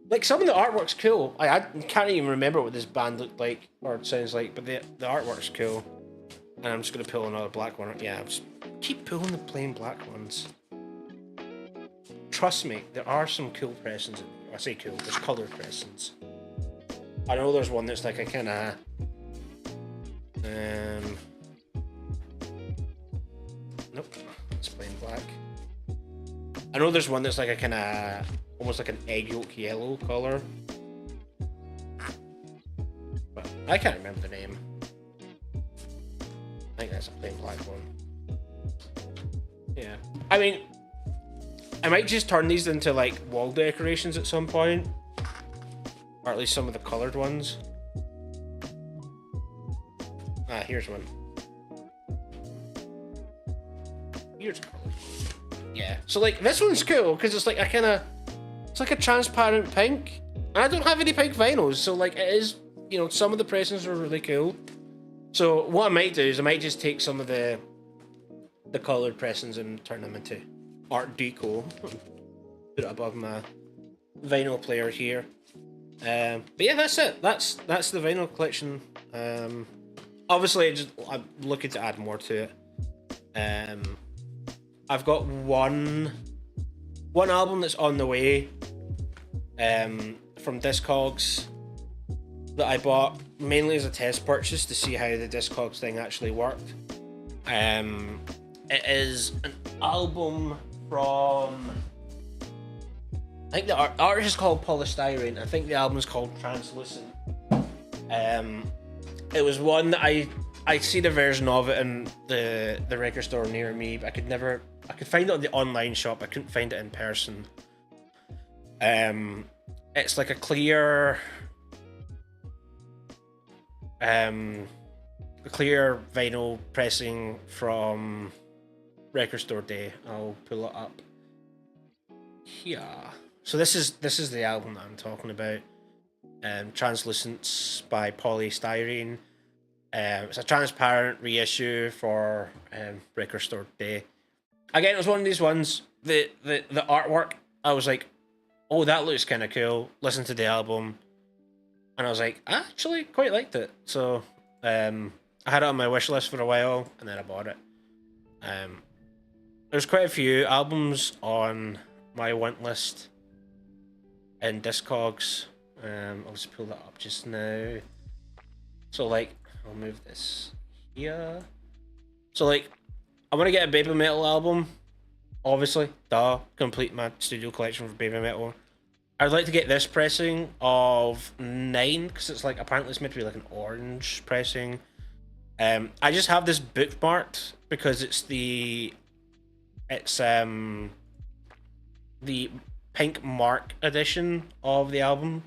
Like some of the artwork's cool. I can't even remember what this band looked like or it sounds like, but the artwork's cool. And I'm just gonna pull another black one. Yeah, I'm just keep pulling the plain black ones. Trust me, there are some cool pressings. I say cool, there's coloured pressings. I know there's one that's like a kind of nope, it's plain black. I know there's one that's like a kind of almost like an egg yolk yellow colour, but I can't remember the name. I think that's a plain black one. Yeah, I mean, I might just turn these into like wall decorations at some point, or at least some of the coloured ones. Ah, here's one. Here's a colour. Yeah. So like this one's cool because it's like a kind of, it's like a transparent pink. And I don't have any pink vinyls, so like it is, you know, some of the pressings are really cool. So what I might do is I might just take some of the coloured pressings and turn them into Art Deco. Put it above my vinyl player here. But yeah, that's it. That's the vinyl collection. Obviously, I'm looking to add more to it. I've got one album that's on the way from Discogs that I bought mainly as a test purchase to see how the Discogs thing actually worked. It is an album from, I think the artist is called Polystyrene. I think the album is called Translucent. It was one that I see the version of it in the record store near me, but I could find it on the online shop. I couldn't find it in person. It's like a clear vinyl pressing from Record Store Day. I'll pull it up here. So this is the album that I'm talking about. Translucence by Polystyrene. It's a transparent reissue for Record Store Day. Again, it was one of these ones. The artwork, I was like, oh, that looks kind of cool. Listen to the album, and I was like, I actually quite liked it. So I had it on my wish list for a while, and then I bought it. There's quite a few albums on my want list in Discogs. I'll just pull that up just now. So like, I'll move this here. So like, I want to get a Baby Metal album. Obviously, complete my studio collection for Baby Metal. I'd like to get this pressing of 9, because it's like, apparently it's meant to be like an orange pressing. I just have this bookmarked because it's the pink mark edition of the album.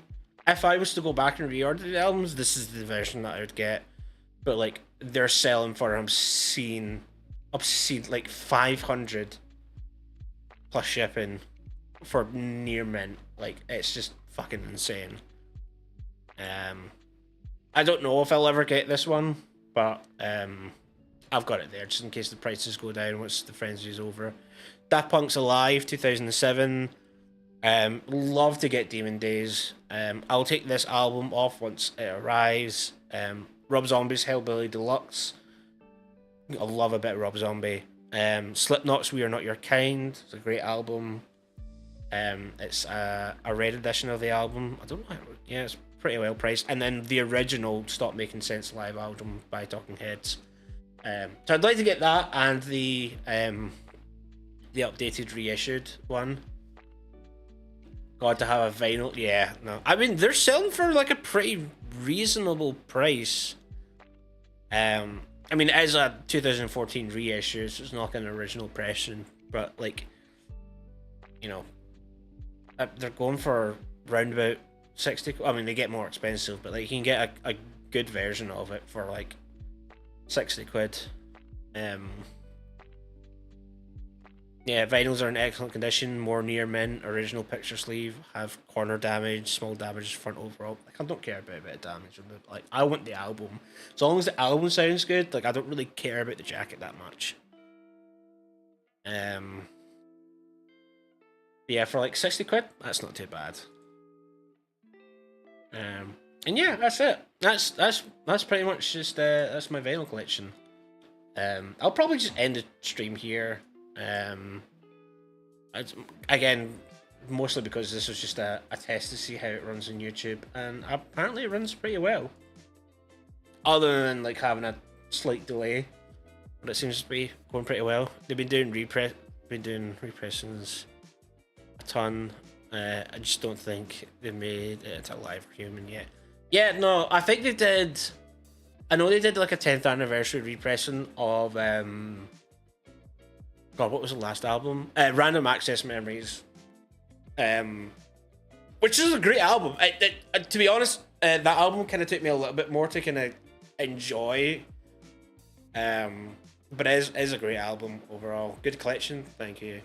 If I was to go back and reorder the albums, this is the version that I would get. But like, they're selling for obscene, like 500 plus shipping for near mint. Like, it's just fucking insane. I don't know if I'll ever get this one, but I've got it there just in case the prices go down once the frenzy's over. Daft Punk's Alive 2007. Love to get Demon Days. I'll take this album off once it arrives. Rob Zombie's Hellbilly Deluxe. I love a bit of Rob Zombie. Slipknot's We Are Not Your Kind. It's a great album. It's a red edition of the album. I don't know. Yeah, it's pretty well priced. And then the original Stop Making Sense live album by Talking Heads. So I'd like to get that and the updated reissued one. God, to have a vinyl. Yeah, no. I mean, they're selling for like a pretty reasonable price. I mean, it is a 2014 reissue, so it's not an original pressing, but like, you know, they're going for round about 60. I mean, they get more expensive, but like, you can get a good version of it for like 60 quid. Yeah, vinyls are in excellent condition, more near mint, original picture sleeve, have corner damage, small damage front overall. Like, I don't care about a bit of damage. Like, I want the album. As long as the album sounds good, like, I don't really care about the jacket that much. Yeah, for like 60 quid, that's not too bad. And yeah, that's it. That's pretty much just that's my vinyl collection. I'll probably just end the stream here. Again, mostly because this was just a test to see how it runs on YouTube, and apparently it runs pretty well. Other than like having a slight delay, but it seems to be going pretty well. They've been doing repressings a ton. I just don't think they made it into live or human yet. Yeah, no, I think they did. I know they did like a 10th anniversary repressing of God, what was the last album? Random Access Memories. Which is a great album. To be honest, that album kind of took me a little bit more to kind of enjoy. But it is a great album overall. Good collection, thank you.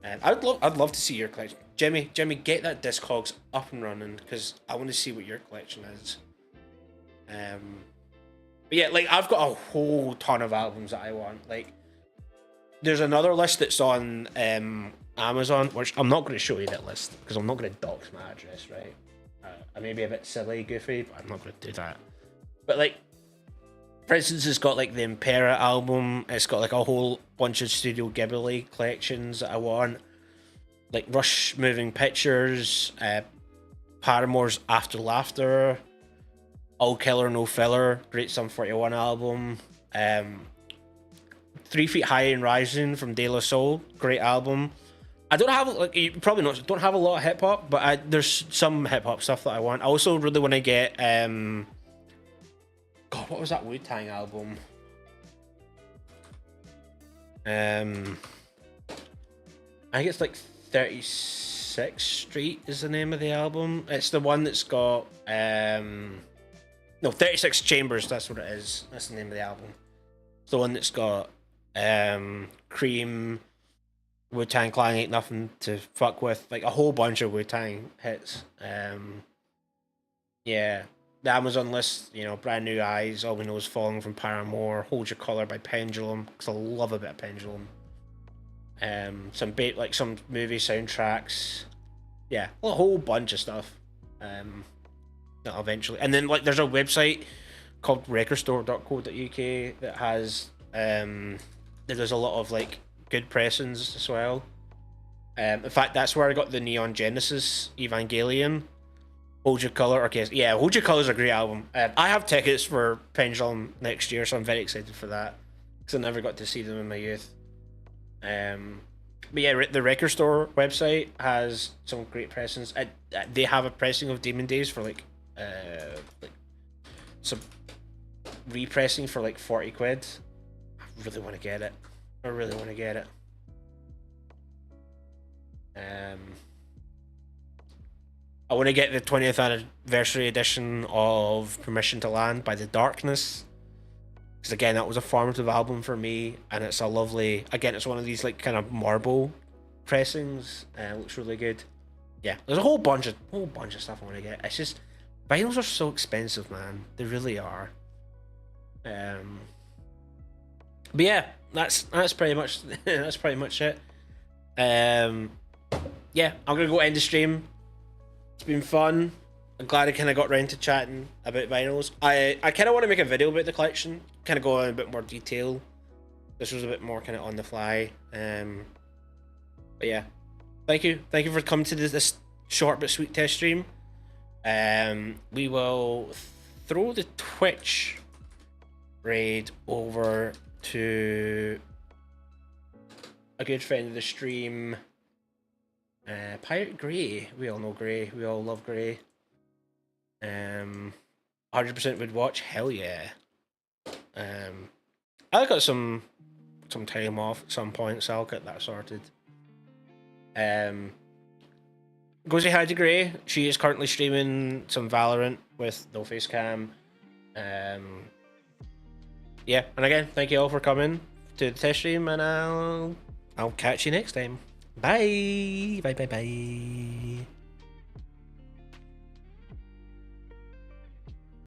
I'd love to see your collection. Jimmy, get that Discogs up and running, because I want to see what your collection is. But yeah, like, I've got a whole ton of albums that I want. Like, there's another list that's on Amazon, which I'm not going to show you that list because I'm not going to dox my address, right? I may be a bit silly, goofy, but I'm not going to do that. But like, for instance, it's got like the Impera album. It's got like a whole bunch of Studio Ghibli collections that I want, like Rush Moving Pictures, Paramore's After Laughter, All Killer No Filler, Great Sum 41 album. 3 Feet High and Rising from De La Soul, great album. I don't have, like, you probably don't have a lot of hip hop, but there's some hip hop stuff that I want. I also really want to get God, what was that Wu-Tang album? I think it's like 36th Street is the name of the album. It's the one that's got no, 36 Chambers, that's what it is. That's the name of the album. It's the one that's got Cream, Wu-Tang Clan Ain't Nothing to Fuck With, like a whole bunch of Wu-Tang hits. Yeah, the Amazon list, you know, Brand New Eyes, All We Know Is Falling from Paramore, Hold Your Colour by Pendulum, because I love a bit of Pendulum. Some movie soundtracks, yeah, a whole bunch of stuff. That eventually, and then like there's a website called recordstore.co.uk that has there's a lot of like good pressings as well. In fact, that's where I got the Neon Genesis Evangelion. Hold Your Colour, okay, yeah, Hold Your Colour is a great album. I have tickets for Pendulum next year, so I'm very excited for that because I never got to see them in my youth. But yeah, the Record Store website has some great pressings. They have a pressing of Demon Days for like some repressing for like 40 quid. I really want to get it. I really want to get it. I want to get the 20th anniversary edition of Permission to Land by The Darkness. Because again, that was a formative album for me, and it's a lovely. Again, it's one of these like kind of marble pressings. It looks really good. Yeah, there's a whole bunch of stuff I want to get. It's just vinyls are so expensive, man. They really are. But yeah, that's pretty much that's pretty much it. Yeah, I'm gonna go end the stream. It's been fun. I'm glad I kind of got round to chatting about vinyls. I kind of want to make a video about the collection, kind of go in a bit more detail. This was a bit more kind of on the fly. But yeah, thank you for coming to this short but sweet test stream. We will throw the Twitch raid over to a good friend of the stream, Pirate Grey. We all know Grey. We all love Grey. 100% would watch. Hell yeah. I got some time off at some point, so I'll get that sorted. Go say hi to Grey. She is currently streaming some Valorant with no face cam. Yeah, and again, thank you all for coming to the test stream, and I'll catch you next time. Bye. Bye.